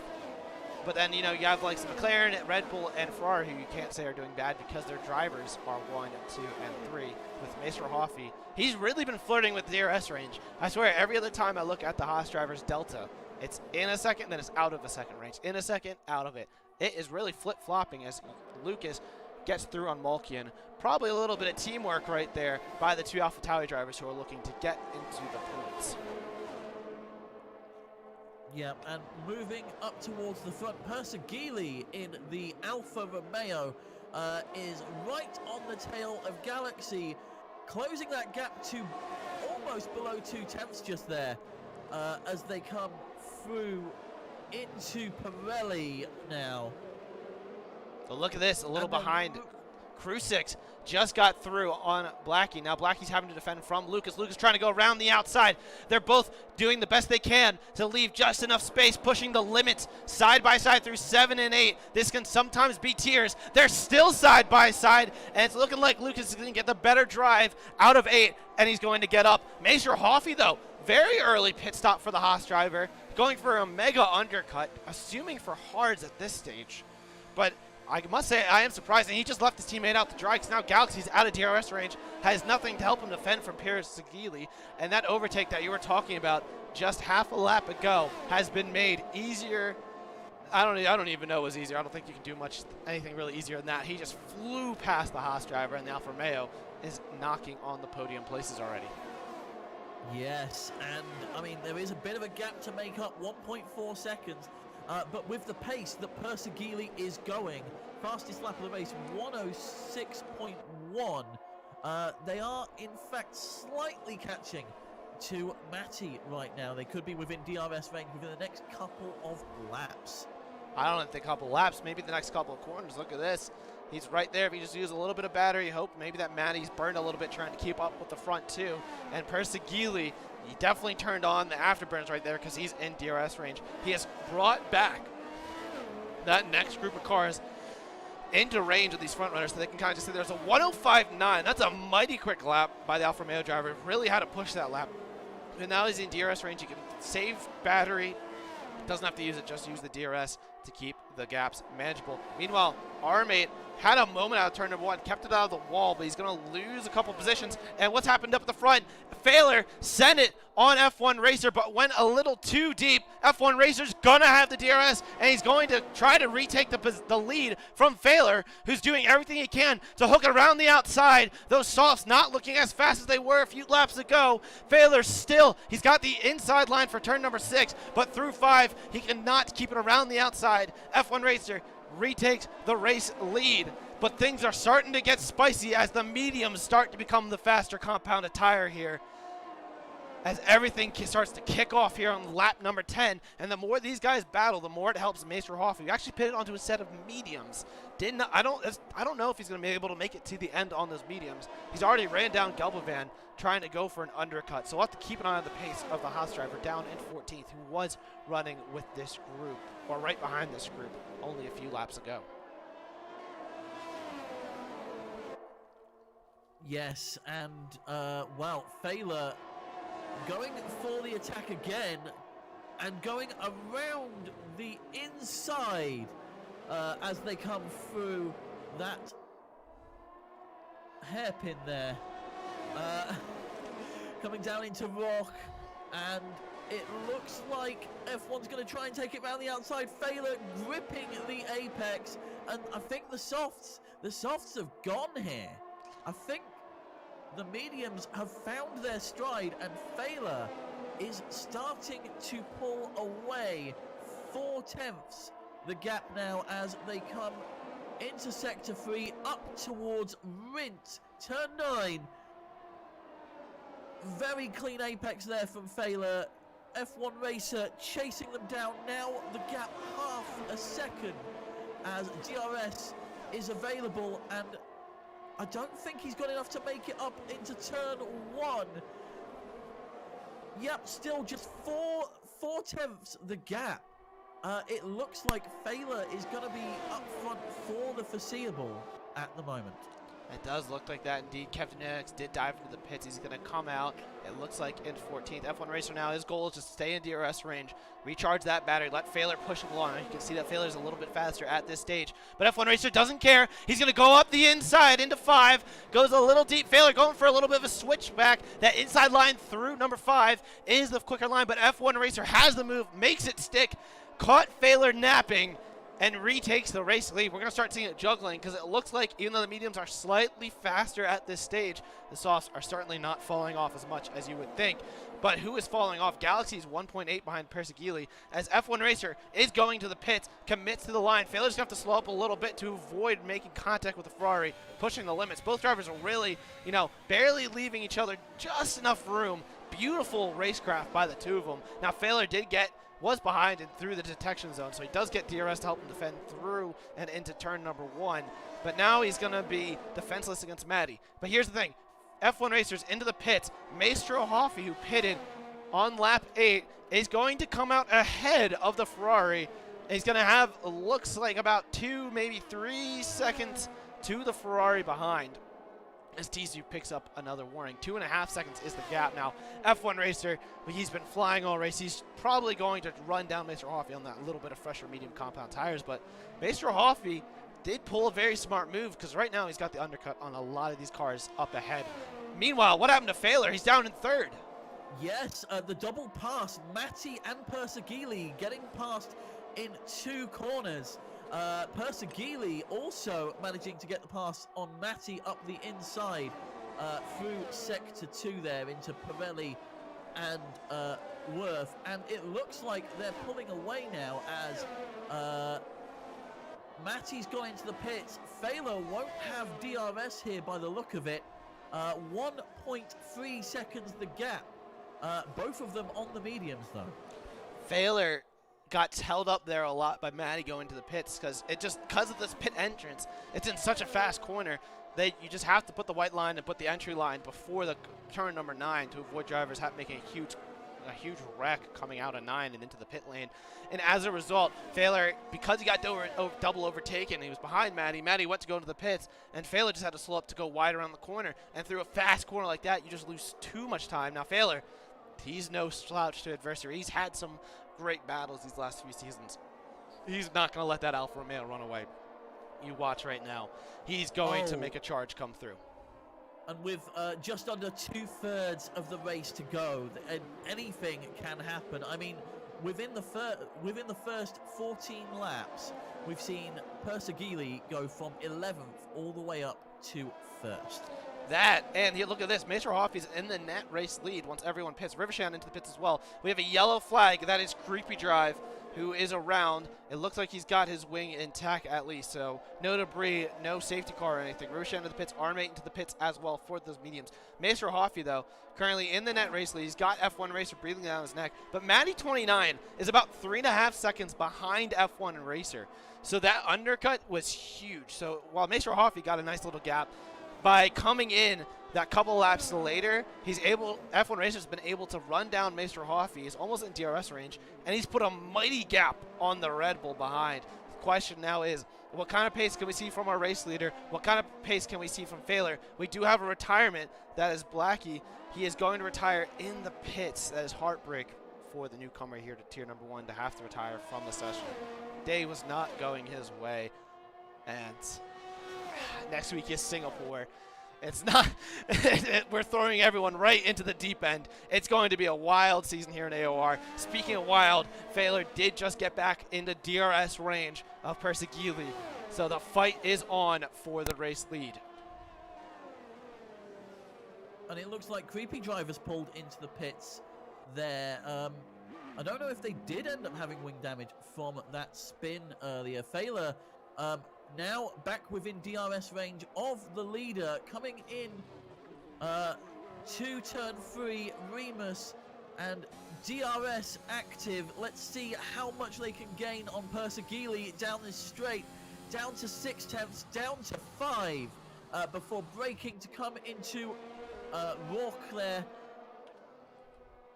But then, you know, you have like some McLaren, Red Bull, and Ferrari, who you can't say are doing bad because their drivers are 1, 2, and 3. With Maester Hoffy, he's really been flirting with the DRS range. I swear, every other time I look at the Haas drivers' Delta, it's in a second, then it's out of a second range. In a second, out of it. It is really flip-flopping as Lucas gets through on Malkian. Probably a little bit of teamwork right there by the 2 AlphaTauri drivers who are looking to get into the points. Yeah, and moving up towards the front, Persegili in the Alfa Romeo is right on the tail of Galaxy, closing that gap to almost below 2/10 just there as they come through into Pirelli now. So look at this, a little behind. Krusix just got through on Blackie. Now Blackie's having to defend from Lucas. Lucas trying to go around the outside. They're both doing the best they can to leave just enough space, pushing the limits side by side through 7 and 8. This can sometimes be tears. They're still side by side, and it's looking like Lucas is going to get the better drive out of 8, and he's going to get up. Maester Hoffy, though, very early pit stop for the Haas driver, going for a mega undercut, assuming for hards at this stage. But I must say, I am surprised, and he just left his teammate out to dry because now Galaxy's out of DRS range, has nothing to help him defend from Persegili, and that overtake that you were talking about just half a lap ago has been made easier. I don't even know it was easier. I don't think you can do anything really easier than that. He just flew past the Haas driver, and the Alfa Romeo is knocking on the podium places already. Yes, and I mean, there is a bit of a gap to make up, 1.4 seconds. But with the pace that Persegili is going, fastest lap of the race, 106.1, they are in fact slightly catching to Matty right now. They could be within DRS range within the next couple of laps. I don't think a couple laps, maybe the next couple of corners. Look at this. He's right there. If he just uses a little bit of battery, hope maybe that Matty's burned a little bit trying to keep up with the front too. And Persegili, he definitely turned on the afterburns right there because he's in DRS range. He has brought back that next group of cars into range of these front runners so they can kind of just see there's a 105.9. That's a mighty quick lap by the Alfa Romeo driver. Really had to push that lap. And now he's in DRS range. He can save battery. Doesn't have to use it, just use the DRS to keep the gaps manageable. Meanwhile, our mate had a moment out of turn number 1, kept it out of the wall, but he's going to lose a couple positions. And what's happened up at the front? Failure sent it on F1 Racer, but went a little too deep. F1 Racer's going to have the DRS, and he's going to try to retake the lead from Failure, who's doing everything he can to hook it around the outside. Those softs not looking as fast as they were a few laps ago. Failure still, he's got the inside line for turn number 6, but through 5, he cannot keep it around the outside. F1 Racer retakes the race lead, but things are starting to get spicy as the mediums start to become the faster compounded tire here, as everything starts to kick off here on lap number 10. And the more these guys battle, the more it helps Maester Hoffy, who actually pitted onto a set of mediums. I don't know if he's going to be able to make it to the end on those mediums. He's already ran down Gelbovan trying to go for an undercut, so we'll have to keep an eye on the pace of the Haas driver down in 14th, who was running with this group, or right behind this group, only a few laps ago. Yes, and well, Failure going for the attack again and going around the inside as they come through that hairpin there. Coming down into rock, and it looks like F1's going to try and take it round the outside. Failure gripping the apex, and I think the softs have gone here. I think the mediums have found their stride, and Failure is starting to pull away 4/10 the gap now as they come into sector 3 up towards Rint, turn 9. Very clean apex there from Failure. F1 Racer chasing them down. Now the gap half a second as DRS is available, and I don't think he's got enough to make it up into turn 1. Yep, still just 4/10 the gap. It looks like Failer is going to be up front for the foreseeable at the moment. It does look like that indeed. Captain X did dive into the pits. He's going to come out, it looks like, in 14th. F1 Racer now, his goal is to stay in DRS range, recharge that battery, let Failer push him along. You can see that Failer's a little bit faster at this stage. But F1 Racer doesn't care. He's going to go up the inside into 5. Goes a little deep. Failer going for a little bit of a switchback. That inside line through number 5 is the quicker line, but F1 Racer has the move, makes it stick, caught Failer napping, and retakes the race lead. We're going to start seeing it juggling because it looks like even though the mediums are slightly faster at this stage, the softs are certainly not falling off as much as you would think. But who is falling off? Galaxy is 1.8 behind Persegili as F1 Racer is going to the pits, commits to the line. Failer's going to have to slow up a little bit to avoid making contact with the Ferrari, pushing the limits. Both drivers are really, barely leaving each other just enough room. Beautiful racecraft by the two of them. Now, Failer was behind and through the detection zone, so he does get DRS to help him defend through and into turn number 1. But now he's going to be defenseless against Maddie. But here's the thing. F1 Racers into the pits. Maestro Hoffy, who pitted on lap 8, is going to come out ahead of the Ferrari. He's going to have, looks like, about 2, maybe 3 seconds to the Ferrari behind. As TCU picks up another warning. 2.5 seconds is the gap. Now, F1 Racer, he's been flying all race. He's probably going to run down Maestro Hoffy on that little bit of fresher medium compound tires, but Maestro Hoffy did pull a very smart move because right now he's got the undercut on a lot of these cars up ahead. Meanwhile, what happened to Failer? He's down in 3rd. Yes, the double pass. Matty and Persegili getting past in 2 corners. Persegili also managing to get the pass on Matty up the inside through Sector 2 there into Pirelli and Worth. And it looks like they're pulling away now as Matty's gone into the pits. Failer won't have DRS here by the look of it. 1.3 seconds the gap. Both of them on the mediums though. Failer got held up there a lot by Matty going to the pits because of this pit entrance, it's in such a fast corner that you just have to put the white line and put the entry line before the turn number 9 to avoid drivers making a huge wreck coming out of 9 and into the pit lane. And as a result, Failer, because he got double overtaken, he was behind Matty. Matty went to go into the pits, and Failer just had to slow up to go wide around the corner. And through a fast corner like that, you just lose too much time. Now, Failer, he's no slouch to adversary. He's had some great battles these last few seasons. He's not going to let that Alfa Romeo run away. You watch right now. He's going to make a charge come through. And with just under 2/3 of the race to go, anything can happen. I mean, within the first 14 laps, we've seen Persegili go from 11th all the way up to 1st. That, and look at this. Maestro Hoffy's in the net race lead once everyone pits. Rivershan into the pits as well. We have a yellow flag. That is Creepy Drive, who is around. It looks like he's got his wing intact at least, so no debris, no safety car or anything. Rivershan into the pits, Armate into the pits as well for those mediums. Maestro Hoffy, though, currently in the net race lead. He's got F1 Racer breathing down his neck, but Matty 29 is about 3.5 seconds behind F1 Racer. So that undercut was huge. So while Maestro Hoffy got a nice little gap, by coming in that couple laps later, F1 Racer's been able to run down Maestro Hoffy. He's almost in DRS range, and he's put a mighty gap on the Red Bull behind. The question now is, what kind of pace can we see from our race leader? What kind of pace can we see from Failer? We do have a retirement. That is Blackie. He is going to retire in the pits. That is heartbreak for the newcomer here to tier number 1 to have to retire from the session. Day was not going his way, and next week is Singapore. It's not, we're throwing everyone right into the deep end. It's going to be a wild season here in AOR. Speaking of wild, Failer did just get back into DRS range of Persegili. So the fight is on for the race lead. And it looks like Creepy Drivers pulled into the pits there. I don't know if they did end up having wing damage from that spin earlier. Failer, now back within DRS range of the leader, coming in to turn 3, Remus and DRS active. Let's see how much they can gain on Persegili down this straight. Down to 6 tenths, down to 5 before braking to come into Rourclair.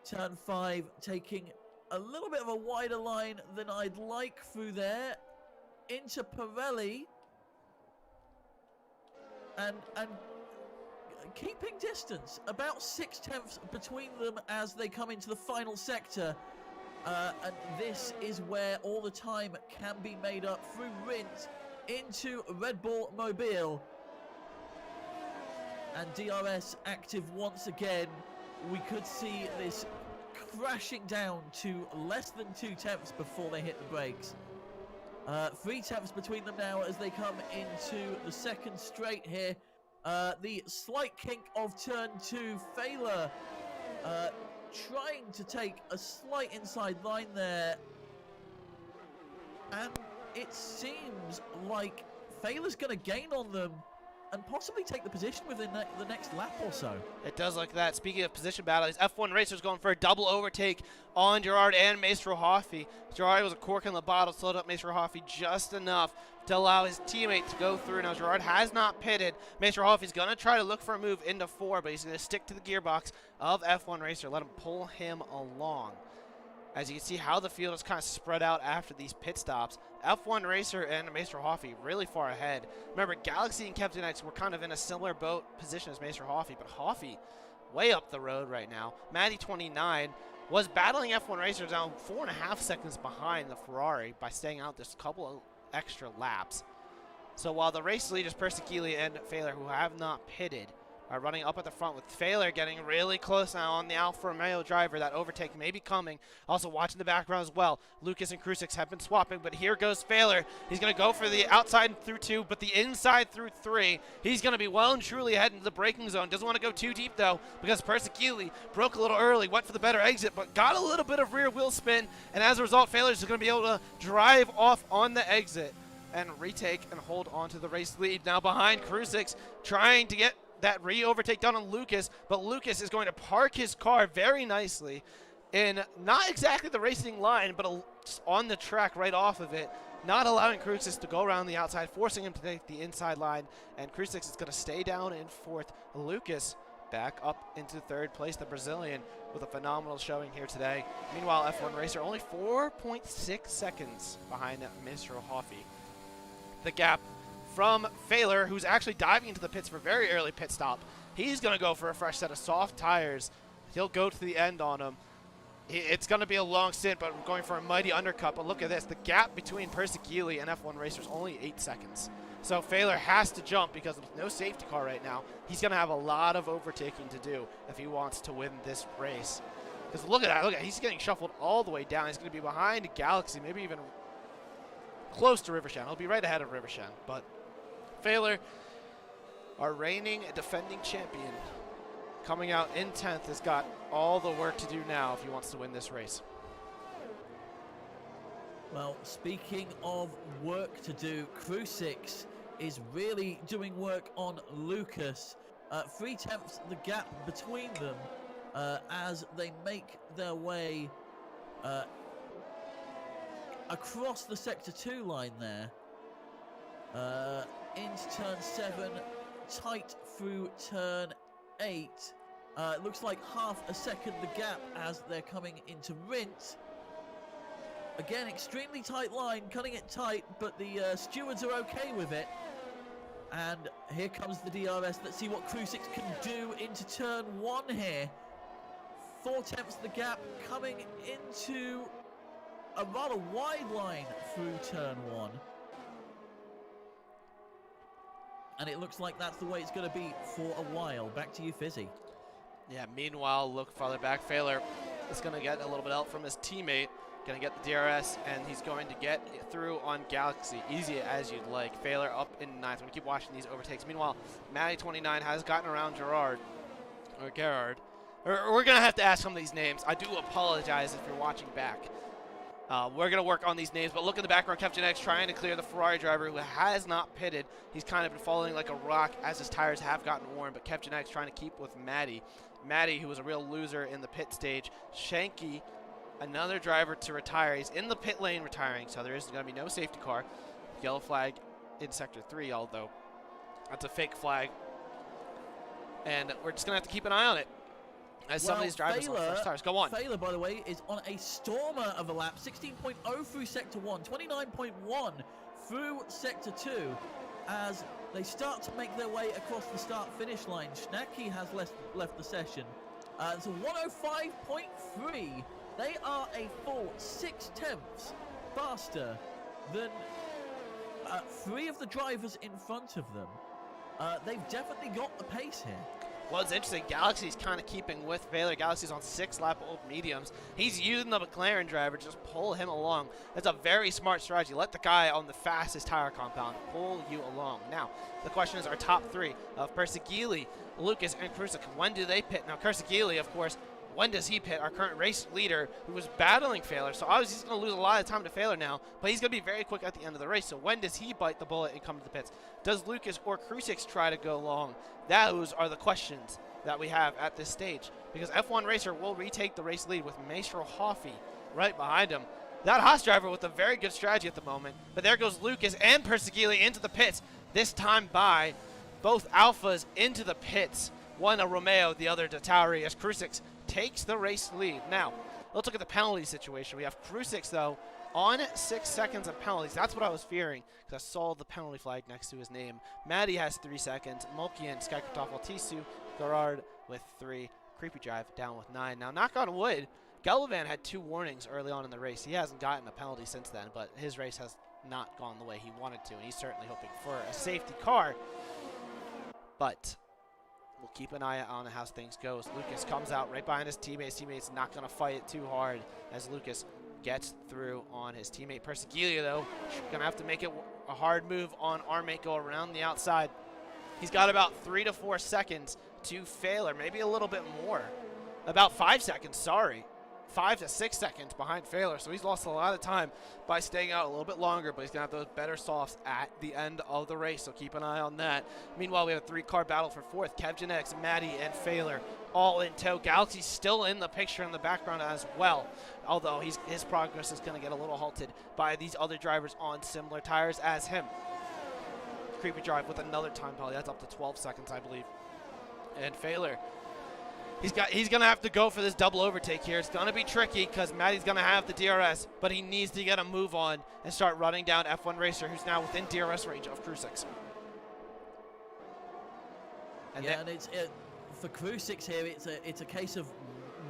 Turn 5, taking a little bit of a wider line than I'd like through there. Into Pirelli. And keeping distance, about 6 tenths between them as they come into the final sector. And this is where all the time can be made up through Rint into Red Bull Mobile. And DRS active once again. We could see this crashing down to less than 2 tenths before they hit the brakes. 3 tenths between them now as they come into the second straight here. The slight kink of turn 2, Failer trying to take a slight inside line there. And it seems like Failer's going to gain on them and possibly take the position within the next lap or so. It does like that. Speaking of position battles, F1 Racers going for a double overtake on Gerard and Maestro Hoffy. Gerard was a cork in the bottle, slowed up Maestro Hoffy just enough to allow his teammate to go through. Now Gerard has not pitted. Maestro Hoffy's going to try to look for a move into 4, but he's going to stick to the gearbox of F1 Racer, let him pull him along. As you can see how the field is kind of spread out after these pit stops. F1 Racer and Maestro Hoffy really far ahead. Remember, Galaxy and Captain X were kind of in a similar boat position as Maestro Hoffy, but Hoffy way up the road right now. Matty 29 was battling F1 Racer down 4.5 seconds behind the Ferrari by staying out this couple of extra laps. So while the race leaders Persegili and Failer, who have not pitted, are running up at the front, with Failer getting really close now on the Alfa Romeo driver. That overtake may be coming. Also watching the background as well. Lucas and Krusix have been swapping, but here goes Failer. He's going to go for the outside through 2, but the inside through 3. He's going to be well and truly ahead into the braking zone. Doesn't want to go too deep, though, because Persegili broke a little early, went for the better exit, but got a little bit of rear wheel spin, and as a result, Failer's going to be able to drive off on the exit and retake and hold on to the race lead. Now behind Krusix, trying to get that re-overtake done on Lucas, but Lucas is going to park his car very nicely in not exactly the racing line, but just on the track right off of it, not allowing Krusix to go around the outside, forcing him to take the inside line, and Krusix is going to stay down in 4th. Lucas back up into 3rd place, the Brazilian, with a phenomenal showing here today. Meanwhile, F1 Racer only 4.6 seconds behind Maestro Hoffy. The gap from Failer, who's actually diving into the pits for a very early pit stop. He's going to go for a fresh set of soft tires. He'll go to the end on him. It's going to be a long stint, but going for a mighty undercut. But look at this. The gap between Persegili and F1 Racer is only 8 seconds. So Failer has to jump because with no safety car right now, he's going to have a lot of overtaking to do if he wants to win this race. Because look at that. Look at, he's getting shuffled all the way down. He's going to be behind Galaxy, maybe even close to Rivershan. He'll be right ahead of Rivershan, but Failer, our reigning defending champion, coming out in 10th, has got all the work to do now if he wants to win this race. Well, speaking of work to do, Krusix is really doing work on Lucas. 3 tenths the gap between them as they make their way across the Sector 2 line there. Into turn 7, tight through turn 8. It looks like half a second the gap as they're coming into Rint. Again, extremely tight line, cutting it tight, but the stewards are okay with it. And here comes the DRS. Let's see what Krusix can do into turn 1 here. 4 tenths the gap, coming into a rather wide line through turn 1. And it looks like that's the way it's going to be for a while. Back to you, Fizzy. Yeah, meanwhile, look farther back. Failer is going to get a little bit help from his teammate. Going to get the DRS, and he's going to get through on Galaxy. Easy as you'd like. Failer up in 9th. We're going to keep watching these overtakes. Meanwhile, Matty 29 has gotten around Gerard. We're going to have to ask some of these names. I do apologize if you're watching back. We're going to work on these names, but look in the background, Kevgenetics trying to clear the Ferrari driver who has not pitted. He's kind of been falling like a rock as his tires have gotten worn, but Kevgenetics trying to keep with Maddie. Maddie, who was a real loser in the pit stage. Shanky, another driver to retire. He's in the pit lane retiring, so there is going to be no safety car. Yellow flag in Sector 3, although that's a fake flag. And we're just going to have to keep an eye on it. As some of these drivers on first tires. Go on. Failer, by the way, is on a stormer of a lap. 16.0 through Sector 1, 29.1 through Sector 2. As they start to make their way across the start-finish line. Schnacky has left the session. So 105.3. They are a full 6/10 faster than 3 of the drivers in front of them. They've definitely got the pace here. Well, it's interesting. Galaxy's kind of keeping with Baylor. Galaxy's on 6-lap old mediums. He's using the McLaren driver to just pull him along. That's a very smart strategy. Let the guy on the fastest tire compound pull you along. Now, the question is our top 3 of Persegili, Lucas, and Krusik. When do they pit? Now, Persegili, of course, when does he pit? Our current race leader who was battling Failer. So obviously he's going to lose a lot of time to Failer now, but he's going to be very quick at the end of the race. So when does he bite the bullet and come to the pits? Does Lucas or Krusik try to go long? Those are the questions that we have at this stage, because F1 Racer will retake the race lead with Maestro Hoffy right behind him. That Haas driver with a very good strategy at the moment, but there goes Lucas and Persegili into the pits, this time by both Alphas into the pits. One a Romeo, the other to Tauri, as Krusik takes the race lead. Now, let's look at the penalty situation. We have Krusik, though, on 6 seconds of penalties. That's what I was fearing, because I saw the penalty flag next to his name. Maddie has 3 seconds. Mulkian, Skykartoffel, Tisu, Gerard with 3. Creepy Drive down with 9. Now, knock on wood, Gellivan had 2 warnings early on in the race. He hasn't gotten a penalty since then, but his race has not gone the way he wanted to, and he's certainly hoping for a safety car. But we'll keep an eye on how things go. Lucas comes out right behind his teammates. Teammates not going to fight it too hard as Lucas gets through on his teammate. Persegili, though, going to have to make it a hard move on Armate, go around the outside. He's got about 3 to 4 seconds to fail, or maybe a little bit more. About 5 seconds, sorry. 5 to 6 seconds behind Failer, so he's lost a lot of time by staying out a little bit longer, but he's going to have those better softs at the end of the race, so keep an eye on that. Meanwhile, we have a 3-car battle for 4th. Kevgenetics, Maddie, and Failer all in tow. Galaxy's still in the picture in the background as well, although his progress is going to get a little halted by these other drivers on similar tires as him. Creepy Drive with another time penalty. That's up to 12 seconds, I believe. And Failer, he's going to have to go for this double overtake here. It's going to be tricky because Maddie's going to have the DRS, but he needs to get a move on and start running down F1 Racer, who's now within DRS range of Krusik. And for Krusik here, it's a case of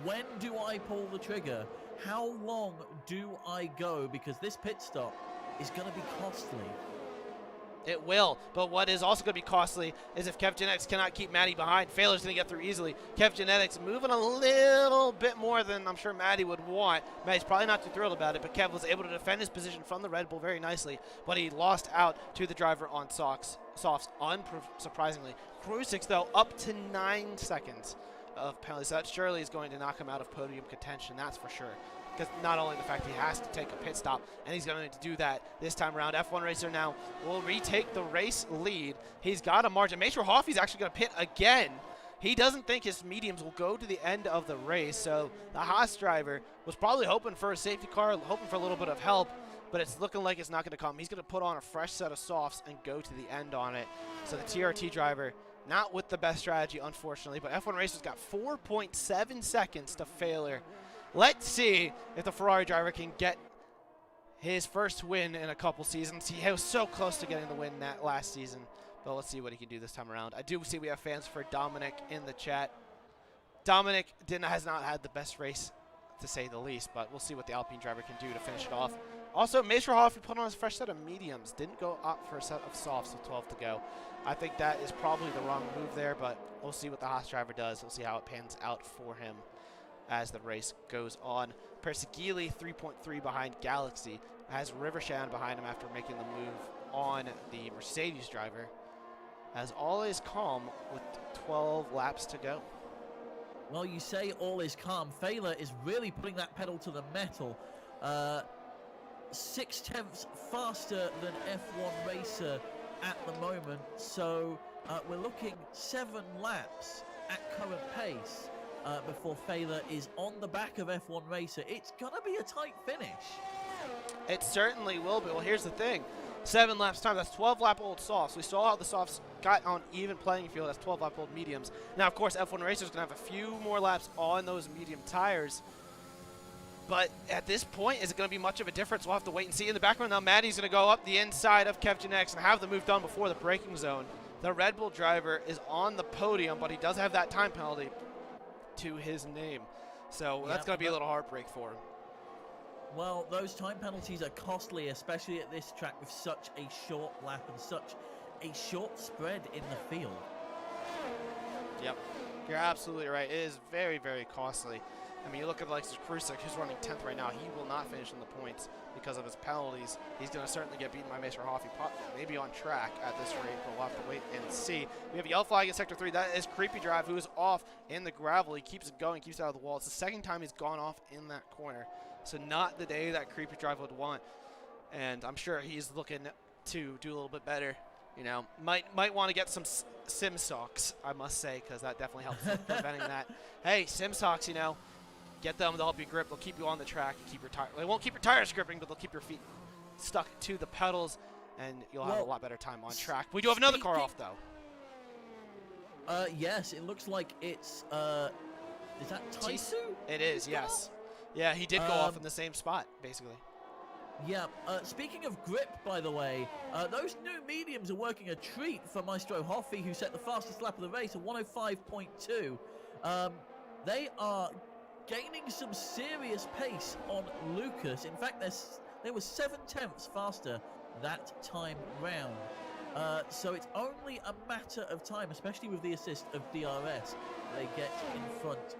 when do I pull the trigger? How long do I go? Because this pit stop is going to be costly. It will, but what is also going to be costly is if Kevgenetics cannot keep Maddie behind. Failer's going to get through easily. Kevgenetics moving a little bit more than I'm sure Maddie would want. Maddie's probably not too thrilled about it, but Kev was able to defend his position from the Red Bull very nicely, but he lost out to the driver on softs, unsurprisingly. Krusik, though, up to 9 seconds of penalties. So that surely is going to knock him out of podium contention, that's for sure. Because not only the fact he has to take a pit stop, and he's going to do that this time around. F1 Racer now will retake the race lead. He's got a margin. Maestro Hoffy's actually going to pit again. He doesn't think his mediums will go to the end of the race, so the Haas driver was probably hoping for a safety car, hoping for a little bit of help, but it's looking like it's not going to come. He's going to put on a fresh set of softs and go to the end on it. So the TRT driver, not with the best strategy, unfortunately, but F1 Racer's got 4.7 seconds to failure. Let's see if the Ferrari driver can get his first win in a couple seasons. He was so close to getting the win that last season, but let's see what he can do this time around. I do see we have fans for Dominic in the chat. Dominic has not had the best race, to say the least, but we'll see what the Alpine driver can do to finish it off. Also, Maestro Hoffy put on his fresh set of mediums. Didn't go up for a set of softs with 12 to go. I think that is probably the wrong move there, but we'll see what the Haas driver does. We'll see how it pans out for him as the race goes on. Persegili 3.3 behind Galaxy, has Rivershan behind him after making the move on the Mercedes driver, as all is calm with 12 laps to go. Well, you say all is calm. Failer is really putting that pedal to the metal. 6/10 faster than F1 Racer at the moment, so we're looking 7 laps at current pace before Failer is on the back of F1 Racer. It's gonna be a tight finish. It certainly will be. Well, here's the thing. 7 laps time, that's 12-lap-old softs. We saw how the softs got on even playing field. That's 12-lap-old mediums. Now, of course, F1 Racer's going to have a few more laps on those medium tires. But at this point, is it going to be much of a difference? We'll have to wait and see. In the background now, Maddie's going to go up the inside of Kevgenetics and have the move done before the braking zone. The Red Bull driver is on the podium, but he does have that time penalty to his name. So that's going to be a little heartbreak for him. Well, those time penalties are costly, especially at this track with such a short lap and such a short spread in the field. Yep, you're absolutely right. It is very, very costly. I mean, you look at the likes of Krusek, who's running 10th right now. He will not finish in the points because of his penalties. He's going to certainly get beaten by Maester Hoffy, maybe on track at this rate, but we'll have to wait and see. We have a yellow flag in Sector 3. That is Creepy Drive, who is off in the gravel. He keeps it going, keeps it out of the wall. It's the second time he's gone off in that corner. So not the day that Creepy Drive would want. And I'm sure he's looking to do a little bit better. You know, might want to get some SimSoks, I must say, because that definitely helps with preventing that. Hey, SimSoks, you know, get them. They'll help you grip. They'll keep you on the track. Keep your tire. They won't keep your tires gripping, but they'll keep your feet stuck to the pedals, and you'll have a lot better time on track. We do have another car off, though. Yes, it looks like it's, is that Taisu? It is, yes. Yeah, he did go off in the same spot, basically. Yeah, speaking of grip, by the way, those new mediums are working a treat for Maestro Hoffy, who set the fastest lap of the race at 105.2. They are gaining some serious pace on Lucas. In fact, they were 7/10 faster that time round. So it's only a matter of time, especially with the assist of DRS, they get in front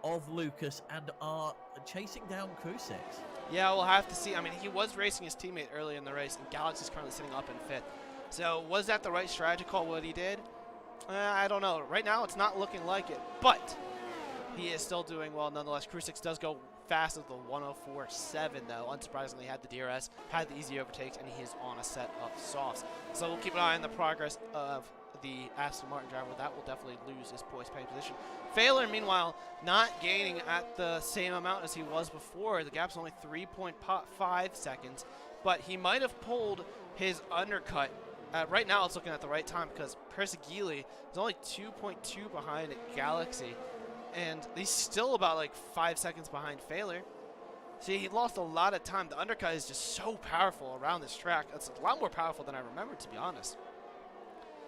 of Lucas and are chasing down Krusek. Yeah, we'll have to see. I mean, he was racing his teammate early in the race, and Galaxy's currently sitting up in 5th. So was that the right strategy call, what he did? I don't know. Right now, it's not looking like it, but he is still doing well nonetheless. Krusek does go fast at the 104.7, though. Unsurprisingly, had the DRS, had the easy overtakes, and he is on a set of softs. So we'll keep an eye on the progress of the Aston Martin driver. That will definitely lose his poised pay position. Failer, meanwhile, not gaining at the same amount as he was before. The gap's only 3.5 seconds, but he might have pulled his undercut. Right now, it's looking at the right time because Persegili is only 2.2 behind Galaxy, and he's still about like 5 seconds behind Failer. See, he lost a lot of time. The undercut is just so powerful around this track. It's a lot more powerful than I remembered, to be honest.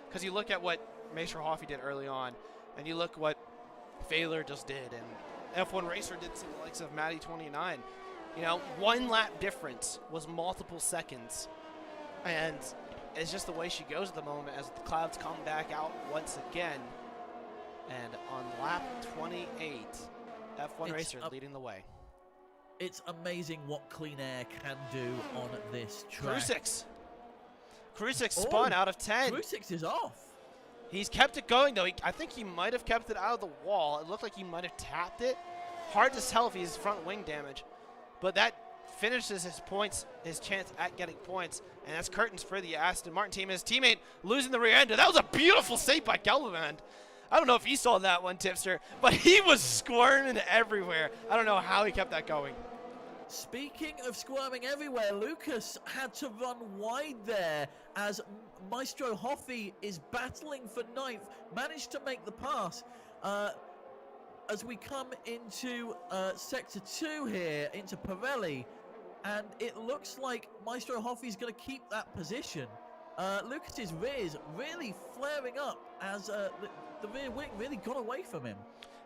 Because you look at what Maester Hoffy did early on, and you look what Failer just did, and F1 Racer did to the likes of Matty 29. You know, 1 lap difference was multiple seconds, and it's just the way she goes at the moment as the clouds come back out once again. And on lap 28, F1 Racer leading the way. It's amazing what clean air can do on this track. Krusek spun out of 10. Krusek is off. He's kept it going, though. I think he might have kept it out of the wall. It looked like he might have tapped it. Hard to tell if he's front wing damage. But that finishes his points, his chance at getting points. And that's curtains for the Aston Martin team. His teammate losing the rear ender. That was a beautiful save by Gelderland. I don't know if you saw that one, Tipster, but he was squirming everywhere. I don't know how he kept that going. Speaking of squirming everywhere, Lucas had to run wide there as Maestro Hoffy is battling for 9th, managed to make the pass. As we come into Sector 2 here, into Pirelli, and it looks like Maestro Hoffy's going to keep that position. Lucas's rear is really flaring up as the rear wing really got away from him.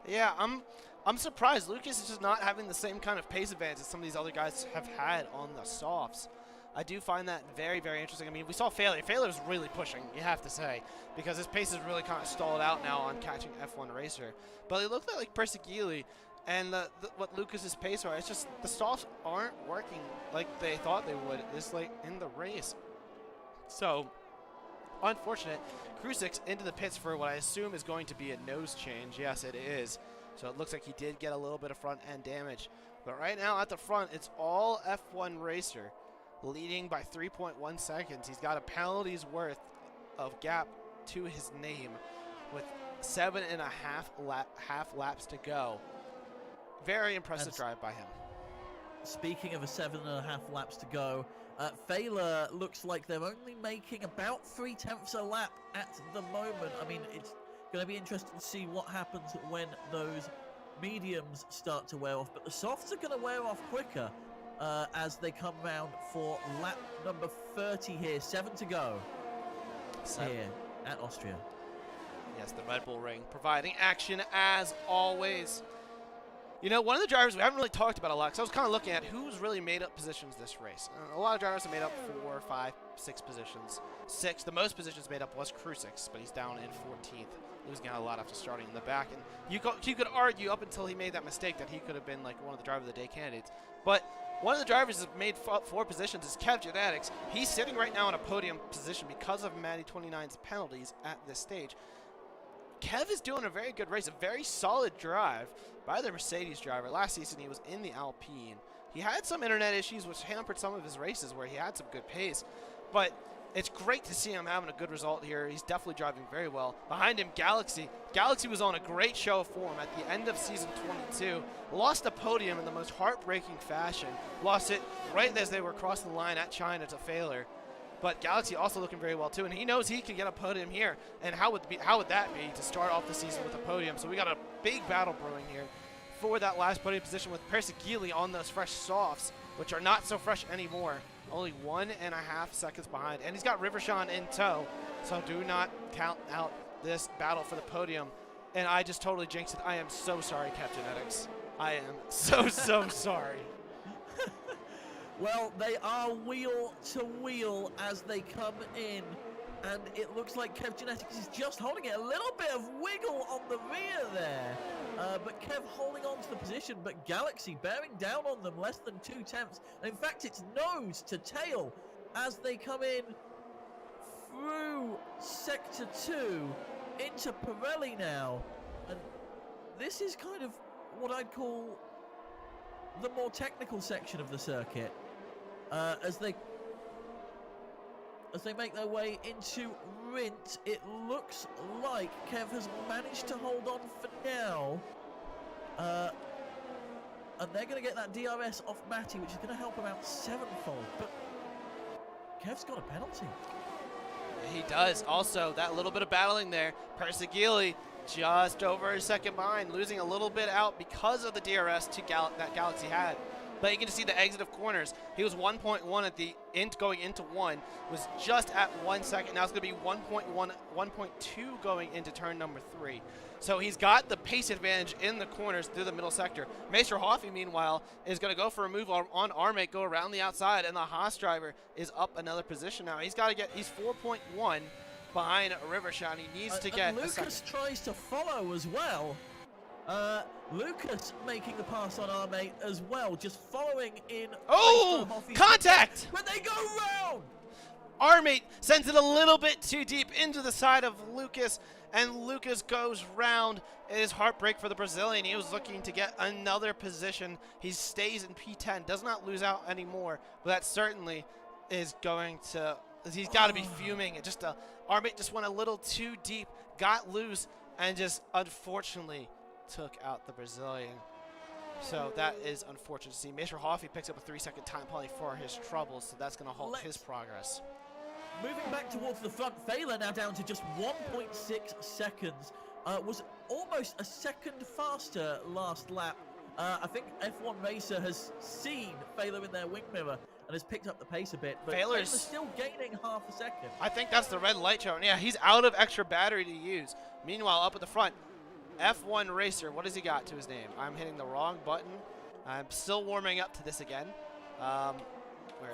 Yeah, I'm surprised. Lucas is just not having the same kind of pace advantage as some of these other guys have had on the softs. I do find that very, very interesting. I mean, we saw Failer. Failer's really pushing, you have to say, because his pace is really kind of stalled out now on catching F1 Racer. But it looked like Persegili and what Lucas's pace are. It's just the softs aren't working like they thought they would this late in the race. So, unfortunate. Krusek into the pits for what I assume is going to be a nose change. Yes, it is. So it looks like he did get a little bit of front end damage. But right now at the front, it's all F1 Racer. leading by 3.1 seconds. He's got a penalty's worth of gap to his name with 7.5 laps to go. Very impressive drive by him. Speaking of a 7.5 laps to go, Failer looks like they're only making about 0.3 a lap at the moment. I mean, it's going to be interesting to see what happens when those mediums start to wear off, but the softs are going to wear off quicker as they come round for lap number 30 here. 7 to go here at Austria. Yes, the Red Bull Ring providing action as always. You know, one of the drivers we haven't really talked about a lot, because I was kind of looking at who's really made up positions this race. A lot of drivers have made up 4, 5, 6 positions. 6, the most positions made up was Krusix, but he's down in 14th, losing out a lot after starting in the back. And you could argue up until he made that mistake that he could have been like one of the driver of the day candidates. But one of the drivers that made 4 positions is Kev Genetics. He's sitting right now in a podium position because of Matty 29's penalties at this stage. Kev is doing a very good race, a very solid drive by the Mercedes driver. Last season he was in the Alpine. He had some internet issues which hampered some of his races where he had some good pace, but it's great to see him having a good result here. He's definitely driving very well. Behind him, Galaxy. Galaxy was on a great show of form at the end of season 22. Lost a podium in the most heartbreaking fashion. Lost it right as they were crossing the line at China to failure. But Galaxy also looking very well too, and he knows he can get a podium here. And how would that be to start off the season with a podium? So we got a big battle brewing here for that last podium position with Persegili on those fresh softs, which are not so fresh anymore. Only 1.5 seconds behind, and he's got Rivershawn in tow. So do not count out this battle for the podium. And I just totally jinxed it. I am so sorry, Kev Genetics. I am so sorry. Well, they are wheel to wheel as they come in, and it looks like Kev Genetics is just holding it. A little bit of wiggle on the rear there, but Kev holding on to the position, but Galaxy bearing down on them less than 0.2. And in fact, it's nose to tail as they come in through Sector 2 into Pirelli now. And this is kind of what I'd call the more technical section of the circuit. As they make their way into Rint, it looks like Kev has managed to hold on for now. And they're going to get that DRS off Matty, which is going to help him out 7-fold. But Kev's got a penalty. He does. Also, that little bit of battling there. Persegili just over a second behind, losing a little bit out because of the DRS that Galaxy had. But you can see the exit of corners. He was 1.1 at the end going into 1, was just at 1 second. Now it's going to be 1.1, 1.2 going into turn number 3. So he's got the pace advantage in the corners through the middle sector. Maester Hoffy, meanwhile, is going to go for a move on Armate, go around the outside, and the Haas driver is up another position now. He's 4.1 behind Rivershawn. He needs to get Lucas a second. Tries to follow as well. Lucas making the pass on Armate as well, just following in. Oh, contact! But they go round! Armate sends it a little bit too deep into the side of Lucas, and Lucas goes round. It is heartbreak for the Brazilian. He was looking to get another position. He stays in P10, does not lose out anymore, but that certainly is going to, he's got to be fuming. Armate just went a little too deep, got loose, and just unfortunately took out the Brazilian. So that is unfortunate to see. Maester Hoffy picks up a 3-second time penalty for his troubles, so that's going to halt his progress. Moving back towards the front, Failer now down to just 1.6 seconds. Was almost a second faster last lap. I think F1 Racer has seen Failer in their wing mirror and has picked up the pace a bit, but Failer's still gaining half a second. I think that's the red light showing. Yeah, he's out of extra battery to use. Meanwhile, up at the front, F1 Racer, what has he got to his name? I'm hitting the wrong button. I'm still warming up to this again.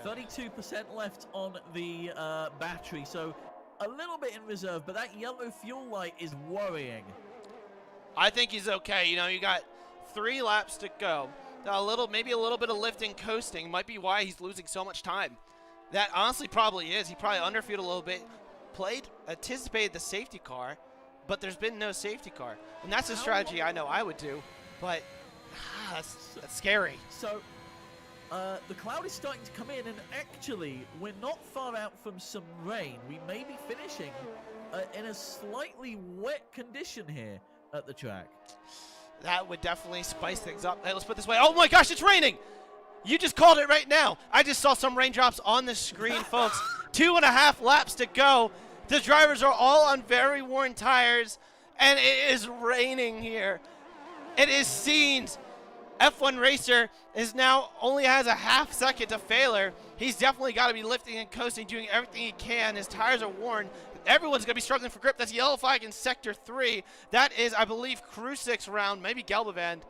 32% left on the battery, so a little bit in reserve, but that yellow fuel light is worrying. I think he's okay. You know, you got 3 laps to go. Maybe a little bit of lifting, coasting might be why he's losing so much time. That honestly probably is. He probably underfueled a little bit, anticipated the safety car, but there's been no safety car. And that's a strategy I know I would do, but that's scary. So The cloud is starting to come in, and actually, we're not far out from some rain. We may be finishing in a slightly wet condition here at the track. That would definitely spice things up. Hey, let's put it this way. Oh my gosh, it's raining! You just called it right now. I just saw some raindrops on the screen, folks. 2.5 laps to go. The drivers are all on very worn tires, and it is raining here. It is scenes. F1 Racer is now only has a half second to failure. He's definitely got to be lifting and coasting, doing everything he can. His tires are worn. Everyone's going to be struggling for grip. That's yellow flag in Sector 3. That is, I believe, Krusyk's round, maybe Gelbevand.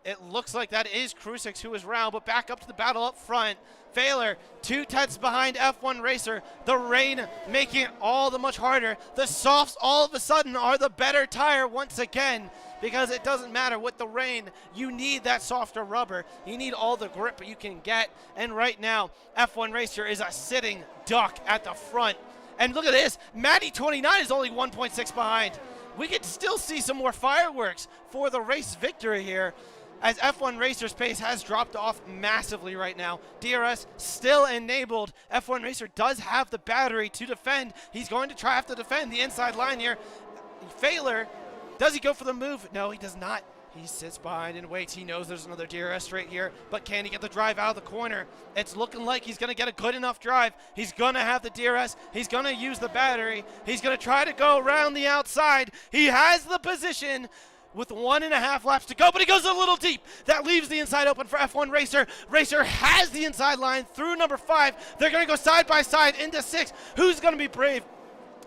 It looks like that is Krusyk's who is round, but back up to the battle up front. Failure, 2 tenths behind F1 Racer. The rain making it all the much harder. The softs all of a sudden are the better tire once again, because it doesn't matter with the rain. You need that softer rubber. You need all the grip you can get. And right now, F1 Racer is a sitting duck at the front. And look at this, Matty 29 is only 1.6 behind. We could still see some more fireworks for the race victory here, as F1 Racer's pace has dropped off massively right now. DRS still enabled. F1 Racer does have the battery to defend. He's going to have to defend the inside line here. Failure, does he go for the move? No, he does not. He sits behind and waits. He knows there's another DRS straight here, but can he get the drive out of the corner? It's looking like he's going to get a good enough drive. He's going to have the DRS. He's going to use the battery. He's going to try to go around the outside. He has the position with 1.5 laps to go, but he goes a little deep. That leaves the inside open for F1 Racer. Racer has the inside line through number 5. They're going to go side by side into 6. Who's going to be brave?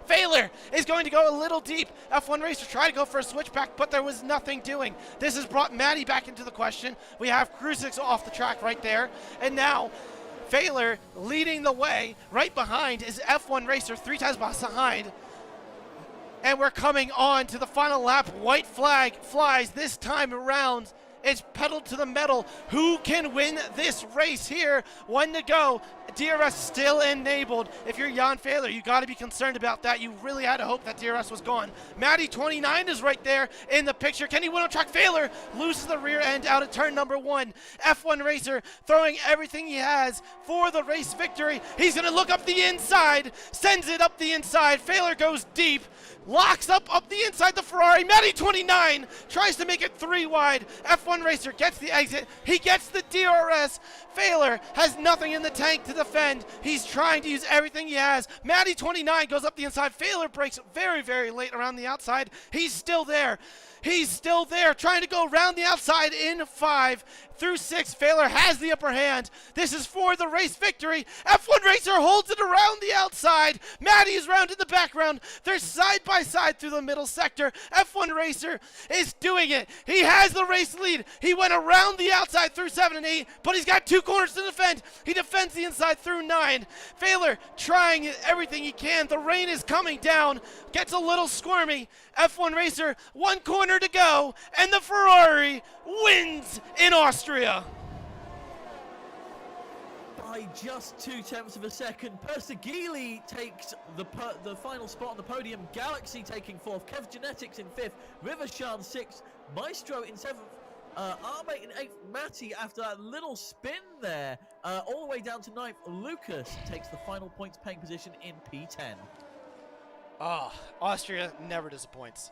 Failure is going to go a little deep. F1 Racer tried to go for a switchback, but there was nothing doing. This has brought Matty back into the question. We have Krusyk's off the track right there. And now Failure leading the way. Right behind is F1 Racer, 3 times behind. And we're coming on to the final lap. White flag flies this time around. It's pedal to the metal. Who can win this race here? 1 to go. DRS still enabled. If you're Jan Failure, you got to be concerned about that. You really had to hope that DRS was gone. Matty 29 is right there in the picture. Can he win on track? Failure loses the rear end out of turn number 1. F1 Racer throwing everything he has for the race victory. He's going to look up the inside, sends it up the inside. Failure goes deep. Locks up the inside the Ferrari. Matty 29 tries to make it 3 wide. F1 Racer gets the exit. He gets the DRS. Failure has nothing in the tank to defend. He's trying to use everything he has. Matty 29 goes up the inside. Failure breaks very, very late around the outside. He's still there. He's still there, trying to go around the outside in 5 through 6. Failure has the upper hand. This is for the race victory. F1 Racer holds it around the outside. Matty is round in the background. They're side by side through the middle sector. F1 Racer is doing it. He has the race lead. He went around the outside through 7 and 8, but he's got 2 corners to defend. He defends the inside through 9. Failure trying everything he can. The rain is coming down. Gets a little squirmy. F1 Racer, 1 corner to go, and the Ferrari wins in Austria. By just 2/10 of a second, Persegili takes the final spot on the podium. Galaxy taking 4th, Kev Genetics in 5th, Rivershan 6th, Maestro in 7th, Armate in 8th, Matty after that little spin there, all the way down to 9th. Lucas takes the final points paying position in P10. Oh, Austria never disappoints.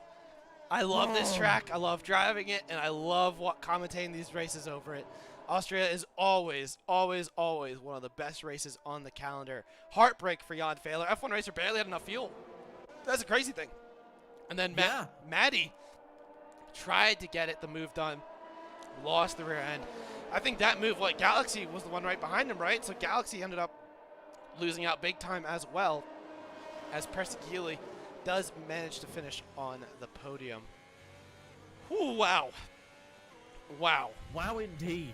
I love this track. I love driving it, and I love commentating these races over it. Austria is always, always, always one of the best races on the calendar. Heartbreak for Jan Failure. F1 Racer barely had enough fuel. That's a crazy thing. And then Matty tried to get the move done. Lost the rear end. I think that move, Galaxy was the one right behind him, right? So Galaxy ended up losing out big time as well, as Persegili does manage to finish on the podium. Ooh, wow. Wow. Wow, indeed.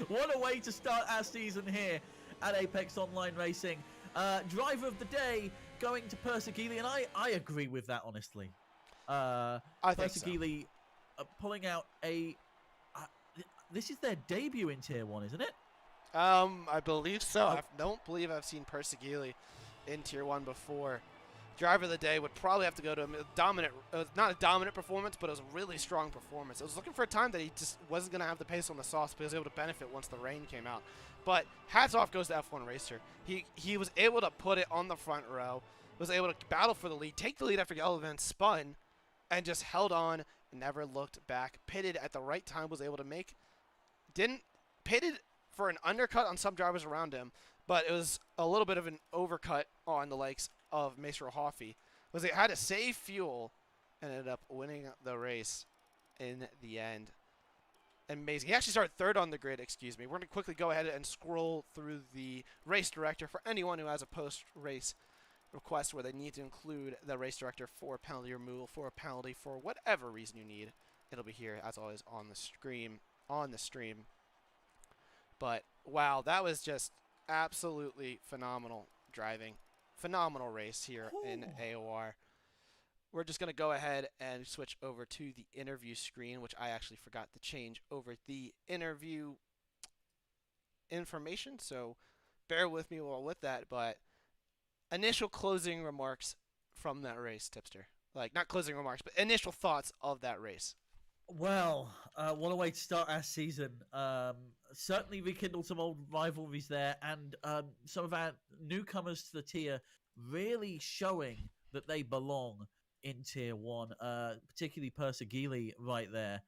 What a way to start our season here at Apex Online Racing. Driver of the day going to Persegili, and I agree with that, honestly. I think Persegili pulling out this is their debut in Tier 1, isn't it? I believe so. I don't believe I've seen Persegili in Tier 1 before. driver of the day would probably have to go to a dominant, not a dominant performance, but it was a really strong performance. I was looking for a time that he just wasn't going to have the pace on the sauce, but he was able to benefit once the rain came out. But hats off goes to F1 Racer. He was able to put it on the front row, was able to battle for the lead, take the lead after yellow event, spun, and just held on and never looked back. Pitted at the right time, was able to pitted for an undercut on some drivers around him, but it was a little bit of an overcut on the likes of Maestro Hoffy. Was it had to save fuel and ended up winning the race in the end. Amazing. He actually started third on the grid, excuse me. We're going to quickly go ahead and scroll through the race director for anyone who has a post-race request where they need to include the race director for a penalty removal, for a penalty, for whatever reason you need. It'll be here, as always, on the stream. But, wow, that was just absolutely phenomenal driving. Phenomenal race here in AOR. We're just going to go ahead and switch over to the interview screen, which I actually forgot to change over the interview information, so bear with me while with that. But initial closing remarks from that race, Tipster. Like, not closing remarks, but initial thoughts of that race. Well, what a way to start our season. Certainly rekindled some old rivalries there, and some of our newcomers to the tier really showing that they belong in Tier 1, particularly Persegili right there.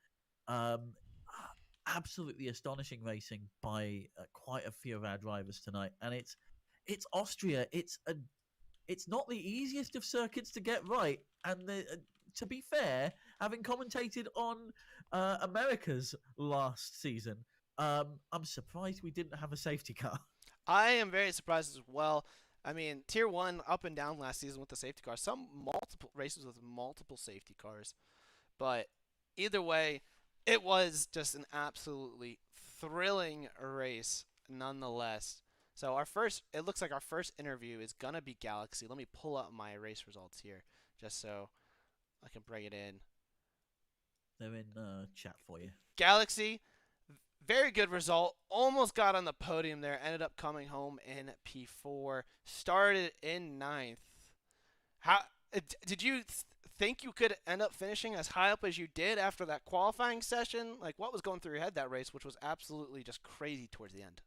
Absolutely astonishing racing by quite a few of our drivers tonight, and it's Austria. It's not the easiest of circuits to get right, and to be fair, having commentated on America's last season, I'm surprised we didn't have a safety car. I am very surprised as well. I mean, Tier 1 up and down last season with the safety cars. Some multiple races with multiple safety cars. But either way, it was just an absolutely thrilling race nonetheless. So it looks like our first interview is going to be Galaxy. Let me pull up my race results here just so I can bring it in. They're in chat for you. Galaxy, very good result. Almost got on the podium there. Ended up coming home in P4. Started in 9th. How did you think you could end up finishing as high up as you did after that qualifying session? Like, what was going through your head that race, which was absolutely just crazy towards the end?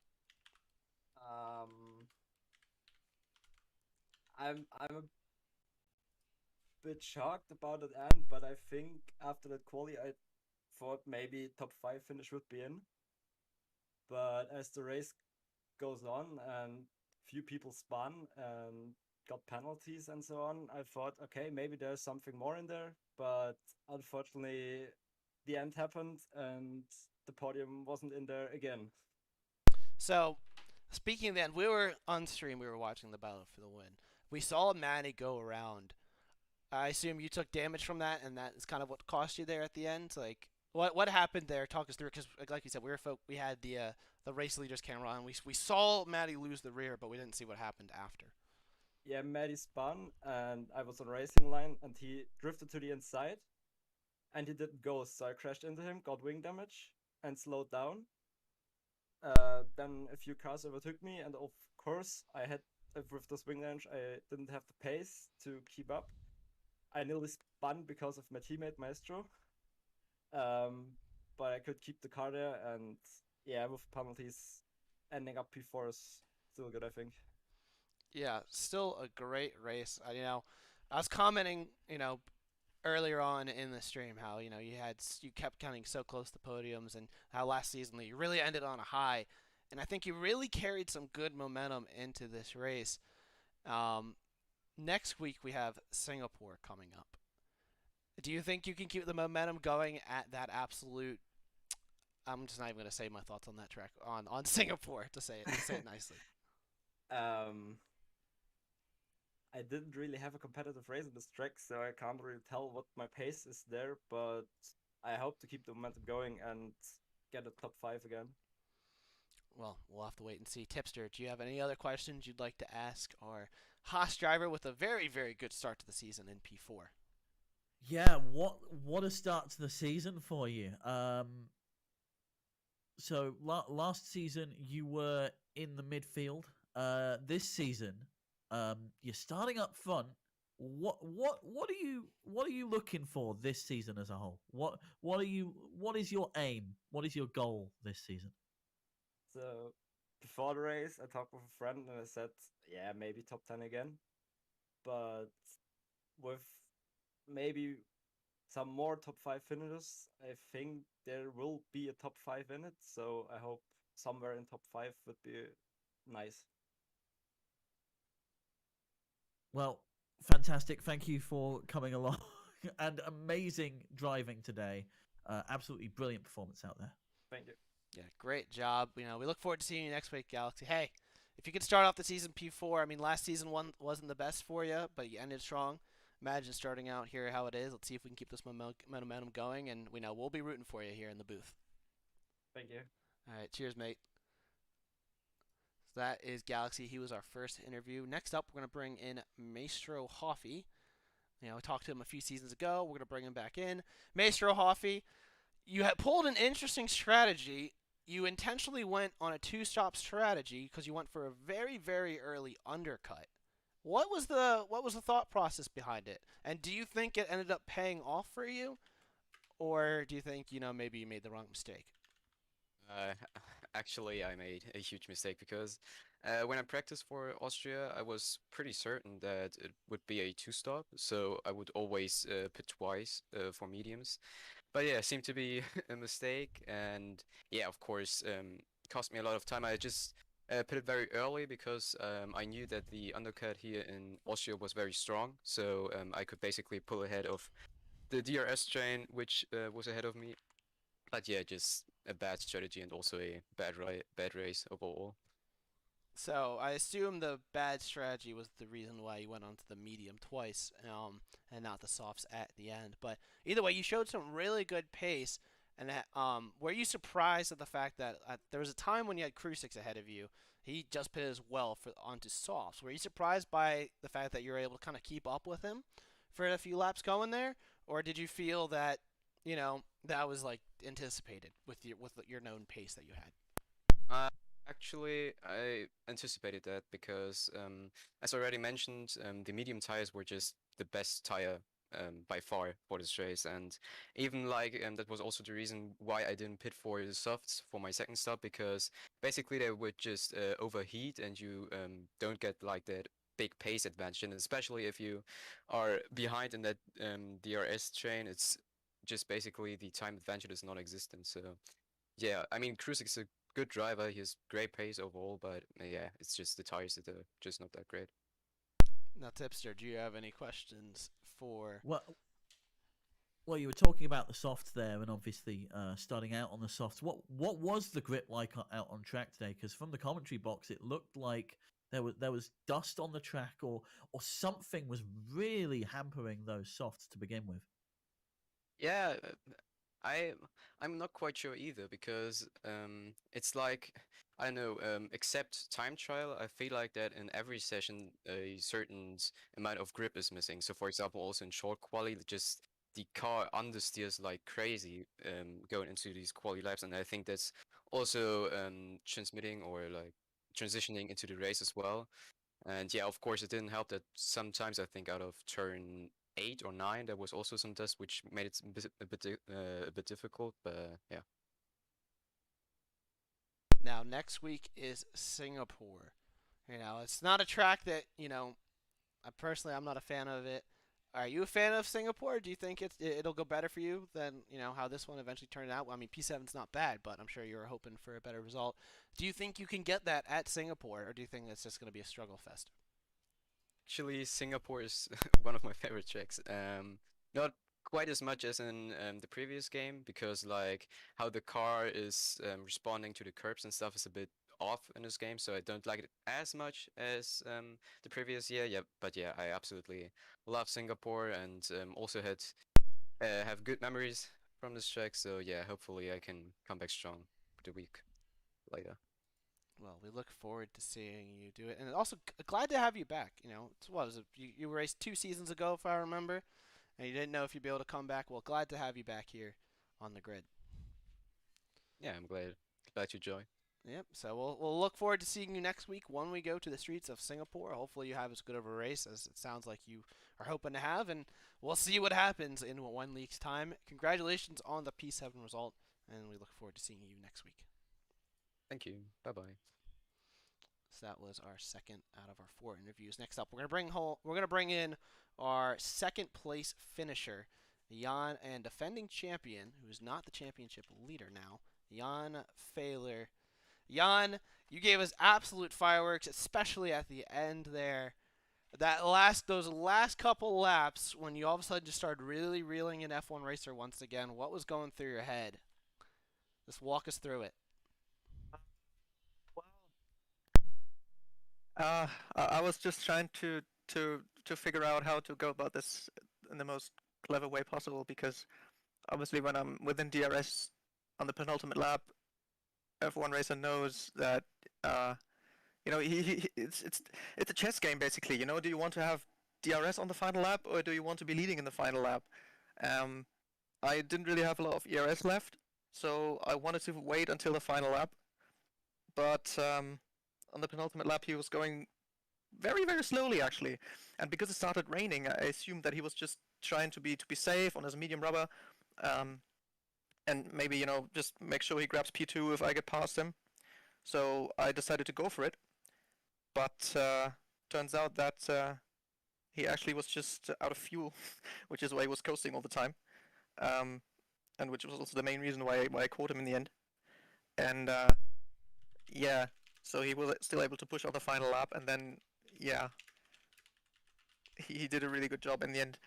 I'm a bit shocked about the end, but I think after that quali, I thought maybe top 5 finish would be in. But as the race goes on and few people spun and got penalties and so on, I thought, okay, maybe there's something more in there. But unfortunately, the end happened and the podium wasn't in there again. So, speaking of the end, we were on stream, we were watching the battle for the win. We saw Manny go around. I assume you took damage from that, and that is kind of what cost you there at the end. Like, what happened there? Talk us through it, because like you said, we had the race leaders camera on. We saw Maddie lose the rear, but we didn't see what happened after. Yeah, Maddie spun, and I was on racing line, and he drifted to the inside, and he didn't go, so I crashed into him, got wing damage, and slowed down. Then a few cars overtook me, and of course, with the swing range, I didn't have the pace to keep up. I nearly spun because of my teammate Maestro, but I could keep the car there, and yeah, with penalties, ending up P4 is still good, I think. Yeah, still a great race. I was commenting, earlier on in the stream how you kept coming so close to podiums, and how last season you really ended on a high, and I think you really carried some good momentum into this race. Next week we have Singapore coming up. Do you think you can keep the momentum going at that absolute? I'm just not even going to say my thoughts on that track on Singapore to say it nicely. I didn't really have a competitive race on this track, so I can't really tell what my pace is there, but I hope to keep the momentum going and get a top 5 again. Well, we'll have to wait and see. Tipster, do you have any other questions you'd like to ask our Haas driver with a very, very good start to the season in P4? Yeah, what a start to the season for you. So last season you were in the midfield. This season, you're starting up front What are you looking for this season as a whole? What is your aim? What is your goal this season? So before the race, I talked with a friend and I said, yeah, maybe top 10 again. But with maybe some more top 5 finishes, I think there will be a top 5 in it. So I hope somewhere in top 5 would be nice. Well, fantastic. Thank you for coming along and amazing driving today. Absolutely brilliant performance out there. Thank you. Yeah, great job. We look forward to seeing you next week, Galaxy. Hey, if you could start off the season P4, I mean, last season one wasn't the best for you, but you ended strong. Imagine starting out here how it is. Let's see if we can keep this momentum going, and we'll be rooting for you here in the booth. Thank you. All right, cheers, mate. So that is Galaxy. He was our first interview. Next up, we're going to bring in Maestro Hoffy. We talked to him a few seasons ago. We're going to bring him back in. Maestro Hoffy, you had pulled an interesting strategy. You intentionally went on a two-stop strategy because you went for a very, very early undercut. What was the thought process behind it? And do you think it ended up paying off for you, or do you think maybe you made the wrong mistake? Actually, I made a huge mistake because when I practiced for Austria, I was pretty certain that it would be a two-stop, so I would always pit twice for mediums. But yeah, it seemed to be a mistake, and yeah, of course, cost me a lot of time. I just pitted very early because I knew that the undercut here in Austria was very strong, so I could basically pull ahead of the DRS train, which was ahead of me. But yeah, just a bad strategy and also a bad race overall. So I assume the bad strategy was the reason why you went onto the medium twice, and not the softs at the end. But either way, you showed some really good pace. And were you surprised at the fact that there was a time when you had Krusix ahead of you? He just pitted as well onto softs. Were you surprised by the fact that you were able to kind of keep up with him for a few laps going there, or did you feel that that was like anticipated with your known pace that you had? Actually, I anticipated that because, as already mentioned, the medium tires were just the best tire by far for this race, and even that was also the reason why I didn't pit for the softs for my second stop, because basically they would just overheat and you don't get like that big pace advantage, and especially if you are behind in that DRS train, it's just basically the time advantage is non-existent. So yeah, I mean, Krusik is a good driver. He has great pace overall, but yeah, it's just the tires that are just not that great. Now, Tipster, do you have any questions for? Well, you were talking about the softs there, and obviously starting out on the softs. What was the grip like out on track today? Because from the commentary box, it looked like there was dust on the track, or something was really hampering those softs to begin with. Yeah, I'm not quite sure either, because it's like, I don't know, except time trial, I feel like that in every session a certain amount of grip is missing. So for example, also in short quali, just the car understeers like crazy going into these quali laps, and I think that's also transmitting or like transitioning into the race as well. And yeah, of course, it didn't help that sometimes I think out of turn 8 or 9 there was also some dust, which made it a bit difficult. But yeah. Now, next week is Singapore. It's not a track that I'm not a fan of it. Are you a fan of Singapore? Do you think it'll go better for you than how this one eventually turned out? Well, I mean, P7's not bad, but I'm sure you were hoping for a better result. Do you think you can get that at Singapore, or do you think it's just going to be a struggle fest? Actually, Singapore is one of my favorite tracks. Not quite as much as in the previous game, because like how the car is responding to the curbs and stuff is a bit off in this game, so I don't like it as much as the previous year. Yeah, but yeah, I absolutely love Singapore, and also have good memories from this track. So yeah, hopefully I can come back strong the week later. Well, we look forward to seeing you do it, and also glad to have you back. What was it? You raced 2 seasons ago, if I remember, and you didn't know if you'd be able to come back. Well, glad to have you back here on the grid. Yeah, I'm glad to join. Yep. So we'll look forward to seeing you next week when we go to the streets of Singapore. Hopefully you have as good of a race as it sounds like you are hoping to have, and we'll see what happens in 1 week's time. Congratulations on the P7 result, and we look forward to seeing you next week. Thank you. Bye bye. So that was our second out of our 4 interviews. Next up, we're gonna bring in our second place finisher, Jan, and defending champion, who is not the championship leader now, Jan Failer. Jan, you gave us absolute fireworks, especially at the end there. Those last couple laps, when you all of a sudden just started really reeling in F1 Racer once again, what was going through your head? Just walk us through it. I was just trying to figure out how to go about this in the most clever way possible, because obviously when I'm within DRS on the penultimate lap, F1 Racer knows that it's a chess game basically. You know, do you want to have DRS on the final lap, or do you want to be leading in the final lap? I didn't really have a lot of ERS left, so I wanted to wait until the final lap. But on the penultimate lap, he was going very, very slowly actually, and because it started raining, I assumed that he was just trying to be safe on his medium rubber, and maybe just make sure he grabs P2 if I get past him. So I decided to go for it, but turns out that he actually was just out of fuel, which is why he was coasting all the time, and which was also the main reason why I caught him in the end. And yeah, so he was still able to push on the final lap, and then yeah, he did a really good job in the end,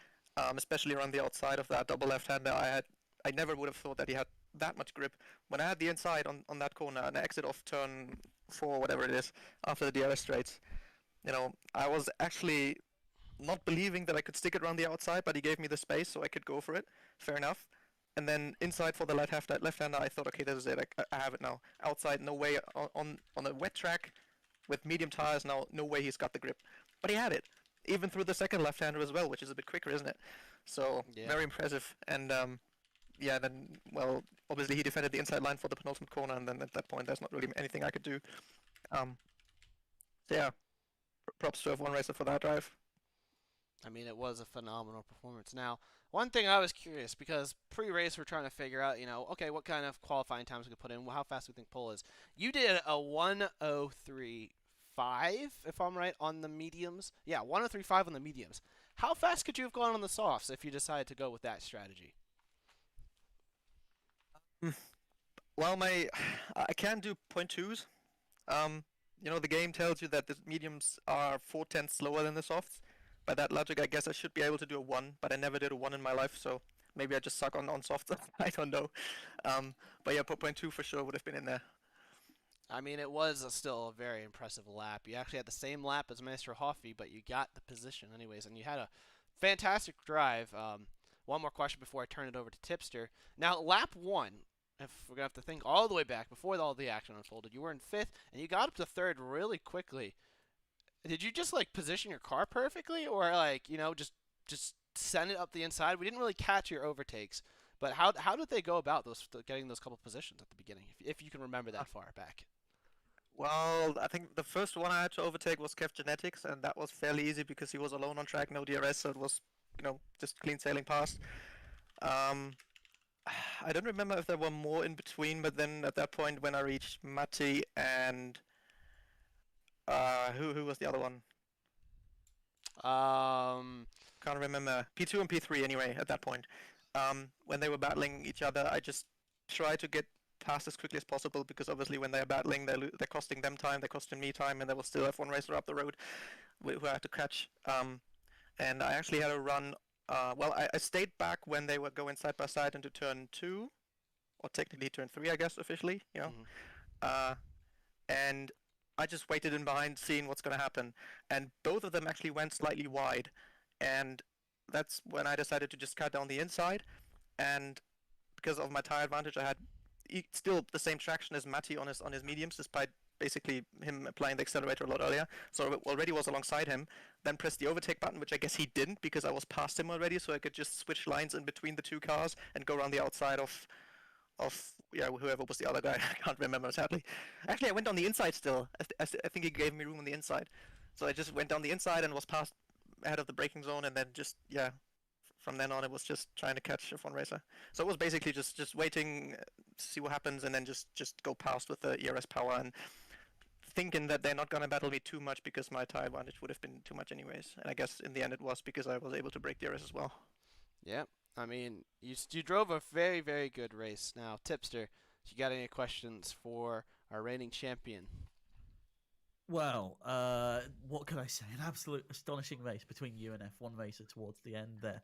especially around the outside of that double left-hander. I never would have thought that he had that much grip. When I had the inside on that corner and I exit off turn 4, whatever it is, after the DRS straights, I was actually not believing that I could stick it around the outside, but he gave me the space so I could go for it. Fair enough. And then inside for the left-hander, I thought, okay, this is it. I have it now. Outside, no way. On a wet track with medium tires now, no way he's got the grip. But he had it, even through the second left-hander as well, which is a bit quicker, isn't it? So yeah. Very impressive. And yeah, then obviously he defended the inside line for the penultimate corner, and then at that point there's not really anything I could do. So yeah, props to F1 Racer for that drive. I mean, it was a phenomenal performance. Now, one thing I was curious, because pre-race we're trying to figure out, okay, what kind of qualifying times we could put in, how fast we think pole is. You did a 1:03.5, if I'm right, on the mediums. Yeah, 1:03.5 on the mediums. How fast could you have gone on the softs if you decided to go with that strategy? Well, I can do 0.2s. The game tells you that the mediums are 4/10 slower than the softs. By that logic, I guess I should be able to do a 1, but I never did a 1 in my life, so maybe I just suck on softs. I don't know. But yeah, 0.2 for sure would have been in there. I mean, it was still a very impressive lap. You actually had the same lap as Meister Hoffy, but you got the position anyways, and you had a fantastic drive. One more question before I turn it over to Tipster. Now, lap 1, if we're going to have to think all the way back before all the action unfolded, you were in 5th, and you got up to 3rd really quickly. Did you just position your car perfectly, or just send it up the inside? We didn't really catch your overtakes, but how did they go about getting those couple positions at the beginning, if you can remember that far back? Well, I think the first one I had to overtake was Kev Genetics, and that was fairly easy because he was alone on track, no DRS, so it was just clean sailing past. I don't remember if there were more in between, but then at that point when I reached Matti and who was the other one? Can't remember. P2 and P3 anyway, at that point. When they were battling each other, I just tried to get past as quickly as possible, because obviously when they're battling, they're costing them time, they're costing me time, and there was still F1 Racer up the road who I had to catch. And I actually had a run. I stayed back when they were going side by side into turn 2, or technically turn 3, I guess, officially, and I just waited in behind, seeing what's going to happen, and both of them actually went slightly wide, and that's when I decided to just cut down the inside, and because of my tire advantage, I had still the same traction as Matti on his mediums, despite basically him applying the accelerator a lot earlier, so I already was alongside him, then pressed the overtake button, which I guess he didn't, because I was past him already, so I could just switch lines in between the two cars and go around the outside of whoever was the other guy. I can't remember sadly. Actually, I went on the inside still. I think he gave me room on the inside, so I just went down the inside and was past ahead of the braking zone, and then just from then on it was just trying to catch F1 Racer. So it was basically just waiting to see what happens, and then just go past with the ERS power and thinking that they're not gonna battle me too much because my tire advantage would have been too much anyways. And I guess in the end it was because I was able to break the ERS as well. Yep. I mean, you drove a very, very good race. Now, Tipster, you got any questions for our reigning champion? Well, what can I say? An absolute astonishing race between you and F1 Racer towards the end there.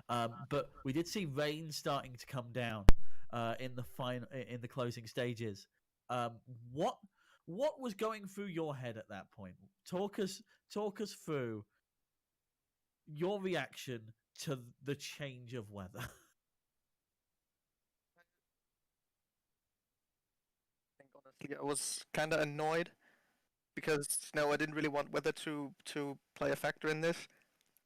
But we did see rain starting to come down in the closing stages. What was going through your head at that point? Talk us through your reaction to the change of weather. I think honestly I was kind of annoyed because I didn't really want weather to play a factor in this.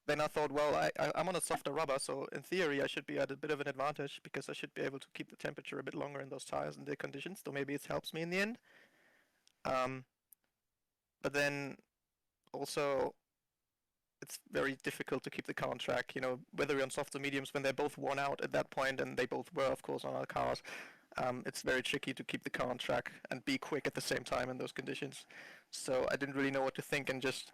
Then I thought, well, I'm on a softer rubber, so in theory I should be at a bit of an advantage because I should be able to keep the temperature a bit longer in those tires and the conditions, so maybe it helps me in the end. But then also it's very difficult to keep the car on track, whether you're on soft or mediums when they're both worn out at that point, and they both were, of course, on our cars. It's very tricky to keep the car on track and be quick at the same time in those conditions. So I didn't really know what to think, and just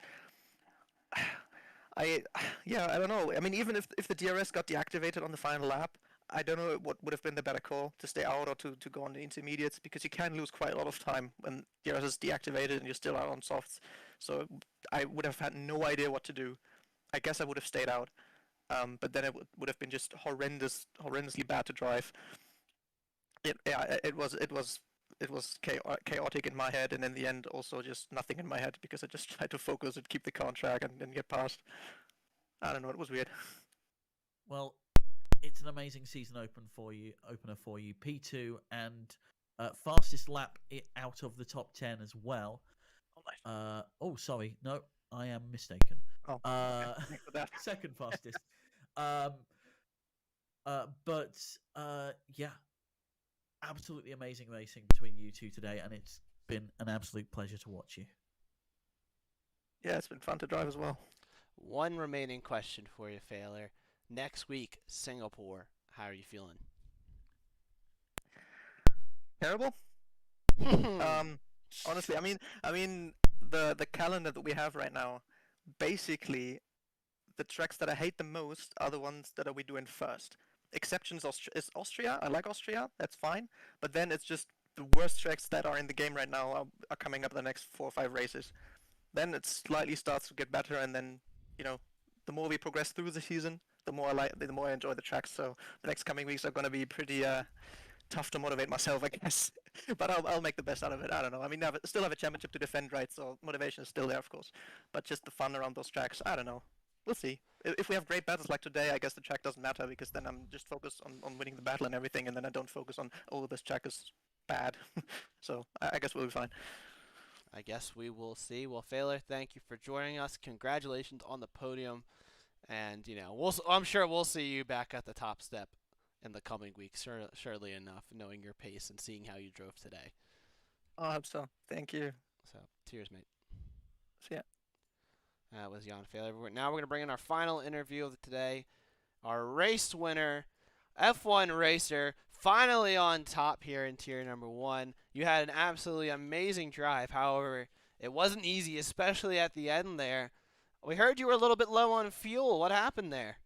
I don't know. I mean, even if the DRS got deactivated on the final lap, I don't know what would have been the better call, to stay out or to go on the intermediates, because you can lose quite a lot of time when DRS is deactivated and you're still out on softs. So I would have had no idea what to do. I guess I would have stayed out, but then it would have been just horrendously bad to drive. It was chaotic in my head, and in the end also just nothing in my head because I just tried to focus and keep the car on track and get past. I don't know, it was weird. Well, it's an amazing season opener for you. P2 and fastest lap out of the top 10 as well. Oh, nice. Sorry, no, I am mistaken. Oh, thanks for that. Second fastest. Yeah, absolutely amazing racing between you two today, and it's been an absolute pleasure to watch you. Yeah, it's been fun to drive as well. One remaining question for you, Failer. Next week, Singapore. How are you feeling? Terrible. Honestly, I mean, the calendar that we have right now, basically, the tracks that I hate the most are the ones that we doing first. Exceptions is Austria. I like Austria. That's fine. But then it's just the worst tracks that are in the game right now are coming up the next 4 or 5 races. Then it slightly starts to get better, and then the more we progress through the season, the more I enjoy the tracks. So the next coming weeks are going to be pretty tough to motivate myself, I guess. But I'll make the best out of it. I don't know. I mean, still have a championship to defend, right? So motivation is still there, of course. But just the fun around those tracks, I don't know. We'll see. If we have great battles like today, I guess the track doesn't matter, because then I'm just focused on winning the battle and everything, and then I don't focus on, oh, this track is bad. So I guess we'll be fine. I guess we will see. Well, Failer, thank you for joining us. Congratulations on the podium. And, I'm sure we'll see you back at the top step in the coming weeks, surely enough, knowing your pace and seeing how you drove today. I hope so. Thank you. So, cheers, mate. See ya. That was Jan Failer. Now we're going to bring in our final interview of today. Our race winner, F1 Racer, finally on top here in tier number 1. You had an absolutely amazing drive. However, it wasn't easy, especially at the end there. We heard you were a little bit low on fuel. What happened there?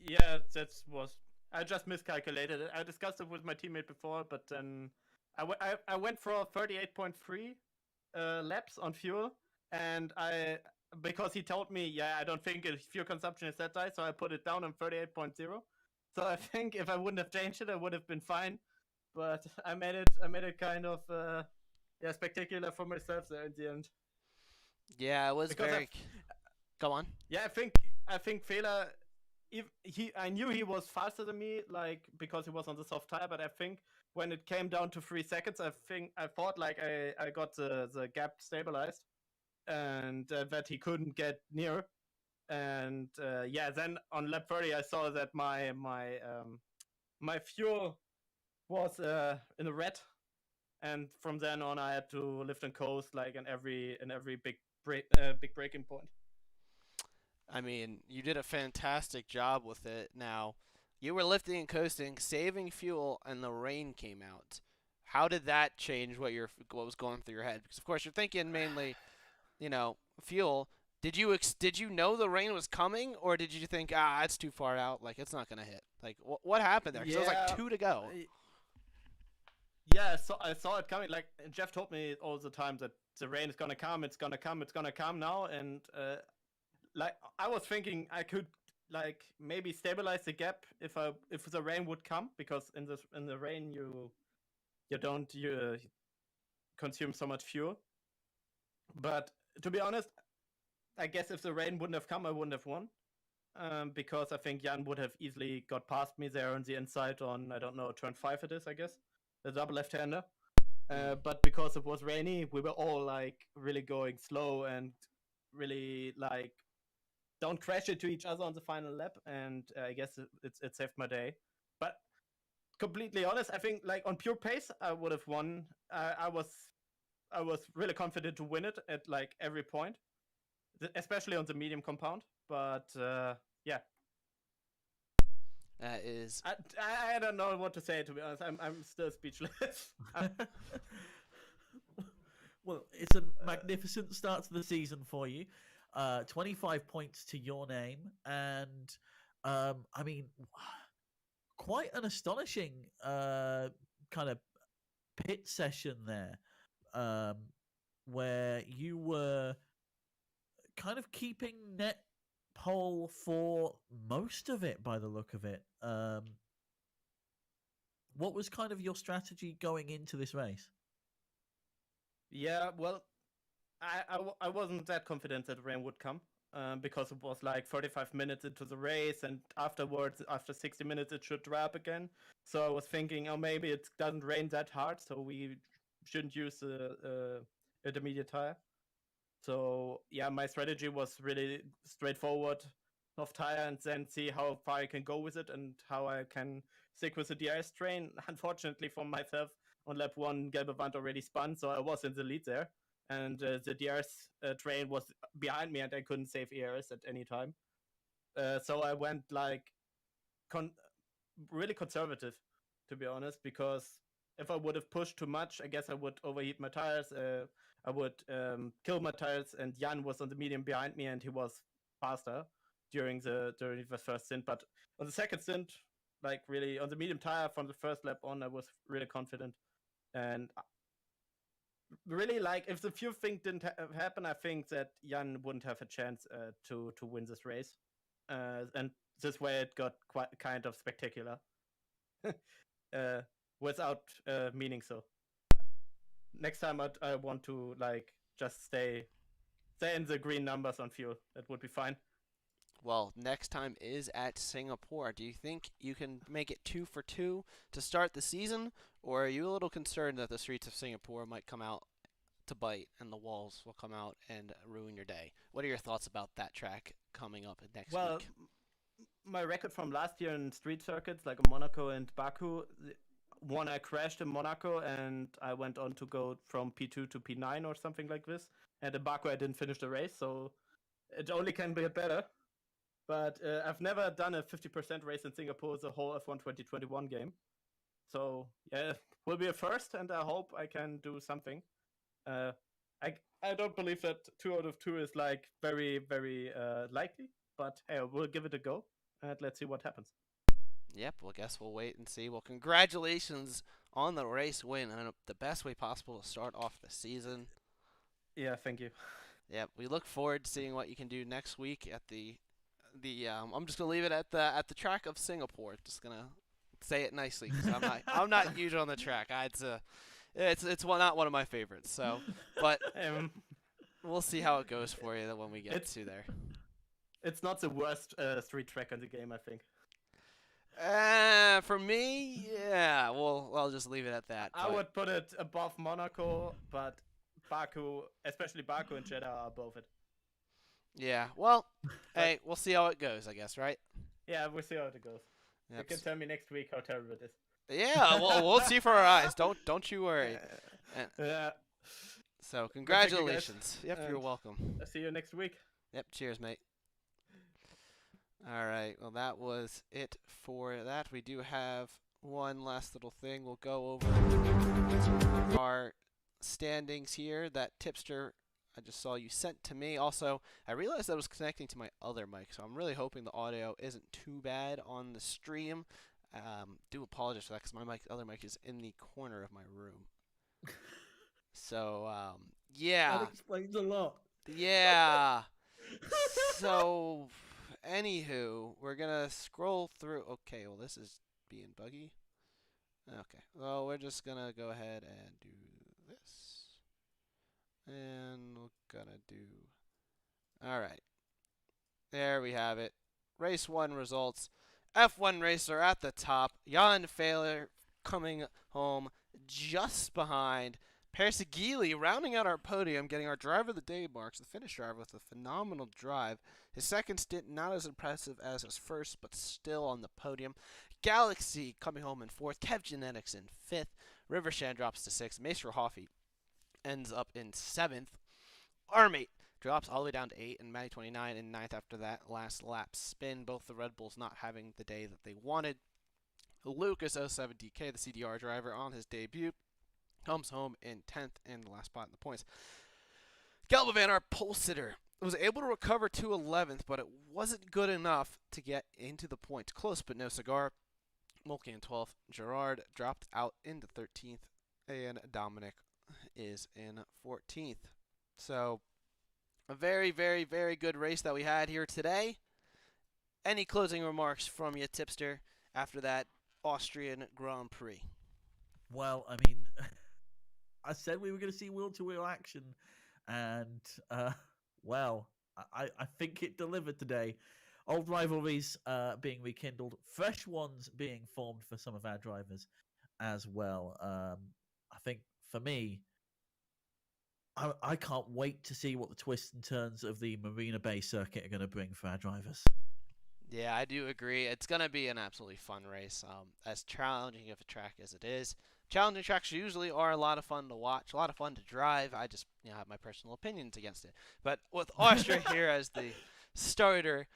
Yeah, I just miscalculated it. I discussed it with my teammate before, but then I went for 38.3 laps on fuel, and because he told me, I don't think fuel consumption is that high, so I put it down on 38.0. So I think if I wouldn't have changed it, I would have been fine. But I made it kind of spectacular for myself there in the end. Yeah, it was very. Go on. Yeah, I think Fehler, I knew he was faster than me, because he was on the soft tire. But I think when it came down to 3 seconds, I thought I got the gap stabilized, and that he couldn't get near. And then on lap 30, I saw that my fuel was in the red, and from then on I had to lift and coast like in every big braking point. I mean, you did a fantastic job with it. Now, you were lifting and coasting, saving fuel, and the rain came out. How did that change what was going through your head? Because of course you're thinking mainly, fuel. Did you know the rain was coming, or did you think, it's too far out, like it's not gonna hit? Like what happened there? Because it was like 2 to go. Yeah, I saw it coming. Like Jeff told me all the time that the rain is gonna come. It's gonna come. It's gonna come now. And like I was thinking I could like maybe stabilize the gap if the rain would come, because in the rain you don't consume so much fuel. But to be honest, I guess if the rain wouldn't have come, I wouldn't have won. Because I think Jan would have easily got past me there on the inside on, I don't know, turn 5 it is, I guess. The double left-hander. But because it was rainy, we were all like really going slow and really like don't crash into each other on the final lap. And I guess it saved my day. But completely honest, I think like on pure pace, I would have won. I was really confident to win it at like every point, especially on the medium compound. But yeah, That is. I don't know what to say, to be honest. I'm still speechless. Well, it's a magnificent start to the season for you. 25 points to your name, and I mean, quite an astonishing kind of pit session there, where you were kind of keeping net pole for most of it by the look of it. What was kind of your strategy going into this race? Yeah, well, I wasn't that confident that rain would come, because it was like 35 minutes into the race, and afterwards, after 60 minutes, it should dry up again. So I was thinking, oh, maybe it doesn't rain that hard, so we shouldn't use the intermediate tire. So yeah, my strategy was really straightforward: soft tire, and then see how far I can go with it and how I can stick with the DRS train. Unfortunately for myself, on lap 1, Gelbe Wand already spun, so I was in the lead there. And the DRS train was behind me, and I couldn't save ERS at any time. So I went like really conservative, to be honest, because if I would have pushed too much, I guess I would overheat my tires. I would kill my tires, and Jan was on the medium behind me, and he was faster during the first stint. But on the second stint, like really on the medium tire from the first lap on, I was really confident. And really, like, if the fuel thing didn't happen, I think that Jan wouldn't have a chance to win this race. And this way it got quite kind of spectacular. Without meaning so. Next time I want to like just stay in the green numbers on fuel. That would be fine. Well, next time is at Singapore. Do you think you can make it 2 for 2 to start the season, or are you a little concerned that the streets of Singapore might come out to bite and the walls will come out and ruin your day? What are your thoughts about that track coming up next week? My record from last year in street circuits like Monaco and Baku, one I crashed in Monaco and I went on to go from P2 to P9 or something like this. And in Baku I didn't finish the race, so it only can be better. But I've never done a 50% race in Singapore the whole F1 2021 game. So yeah, will be a first, and I hope I can do something. I don't believe that 2 out of 2 is like very, very likely, but hey, we'll give it a go, and let's see what happens. Yep, well, I guess we'll wait and see. Well, congratulations on the race win and the best way possible to start off the season. Yeah, thank you. Yep, we look forward to seeing what you can do next week at the I'm just gonna leave it at the track of Singapore. Just gonna say it nicely because I'm not huge on the track. It's not one of my favorites. So, but we'll see how it goes for you when we get to there. It's not the worst street track in the game, I think. For me, yeah. Well, I'll just leave it at that. I would put it above Monaco, but Baku, especially Baku and Jeddah, are above it. Yeah. Well, hey, we'll see how it goes, I guess, right? Yeah, we'll see how it goes. Yep. You can tell me next week how terrible it is. Yeah, we'll see for our eyes. Don't you worry. And Yeah. so Well, thank you, guys. congratulations. Yep, you're And welcome. I'll see you next week. Yep, cheers, mate. All right, well, that was it for that. We do have one last little thing. We'll go over our standings here that Tipster, I just saw you sent to me. Also, I realized I was connecting to my other mic, so I'm really hoping the audio isn't too bad on the stream. Do apologize for that because my other mic is in the corner of my room. So, yeah. That explains a lot. Yeah. So, anywho, we're gonna scroll through. Okay, well, this is being buggy. Okay, well, we're just gonna go ahead and do this. And we're gonna do. Alright. There we have it. Race 1 results. F1 Racer at the top. Jan Fehler coming home just behind. Persegili rounding out our podium, getting our driver of the day marks, the Finnish driver with a phenomenal drive. His second stint not as impressive as his first, but still on the podium. Galaxy coming home in 4th, Kev Genetics in 5th, Rivershan drops to 6th, Maestro Hoffy ends up in 7th, Armate drops all the way down to 8, and Matty 29 in 9th after that last lap spin, both the Red Bulls not having the day that they wanted. Lucas 07DK, the CDR driver on his debut, comes home in 10th and the last spot in the points. Galbavan, our pole sitter, was able to recover to 11th, but it wasn't good enough to get into the points. Close, but no cigar. Mulkey in 12th. Gerard dropped out into 13th, and Dominic is in 14th. So, a very, very, very good race that we had here today. Any closing remarks from you, Tipster, after that Austrian Grand Prix? Well, I mean, I said we were going to see wheel-to-wheel action, and, well, I think it delivered today. Old rivalries being rekindled, fresh ones being formed for some of our drivers as well. I think, for me, I can't wait to see what the twists and turns of the Marina Bay circuit are going to bring for our drivers. Yeah, I do agree. It's going to be an absolutely fun race. As challenging of a track as it is. Challenging tracks usually are a lot of fun to watch, a lot of fun to drive. I just have my personal opinions against it. But with Austria here as the starter,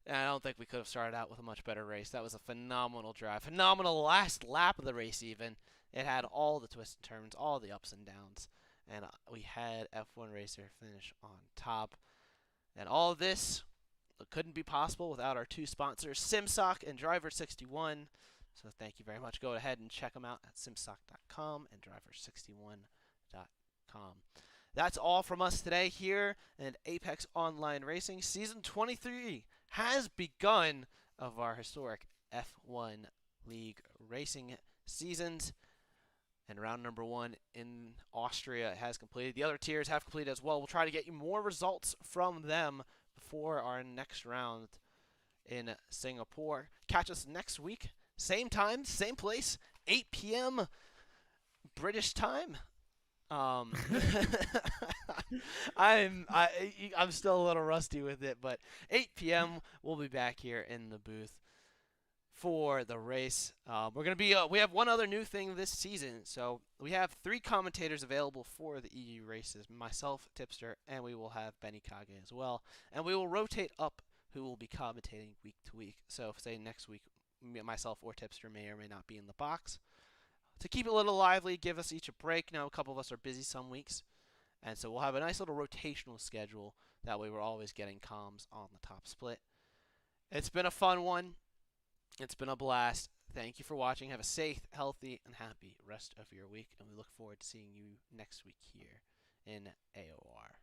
I don't think we could have started out with a much better race. That was a phenomenal drive. Phenomenal last lap of the race even. It had all the twists and turns, all the ups and downs. And we had F1 Racer finish on top. And all of this couldn't be possible without our two sponsors, SimSok and Driver61. So thank you very much. Go ahead and check them out at simsok.com and driver61.com. That's all from us today here at Apex Online Racing. Season 23 has begun of our historic F1 League racing seasons. And round number 1 in Austria has completed. The other tiers have completed as well. We'll try to get you more results from them before our next round in Singapore. Catch us next week. Same time, same place, 8 p.m. British time. I'm still a little rusty with it, but 8 p.m. we'll be back here in the booth for the race. We have one other new thing this season. So we have 3 commentators available for the EU races. Myself, Tipster, and we will have Benny Kage as well. And we will rotate up who will be commentating week to week. So if, say, next week, myself or Tipster may or may not be in the box. To keep it a little lively, give us each a break. Now, a couple of us are busy some weeks. And so we'll have a nice little rotational schedule. That way we're always getting comms on the top split. It's been a fun one. It's been a blast. Thank you for watching. Have a safe, healthy, and happy rest of your week. And we look forward to seeing you next week here in AOR.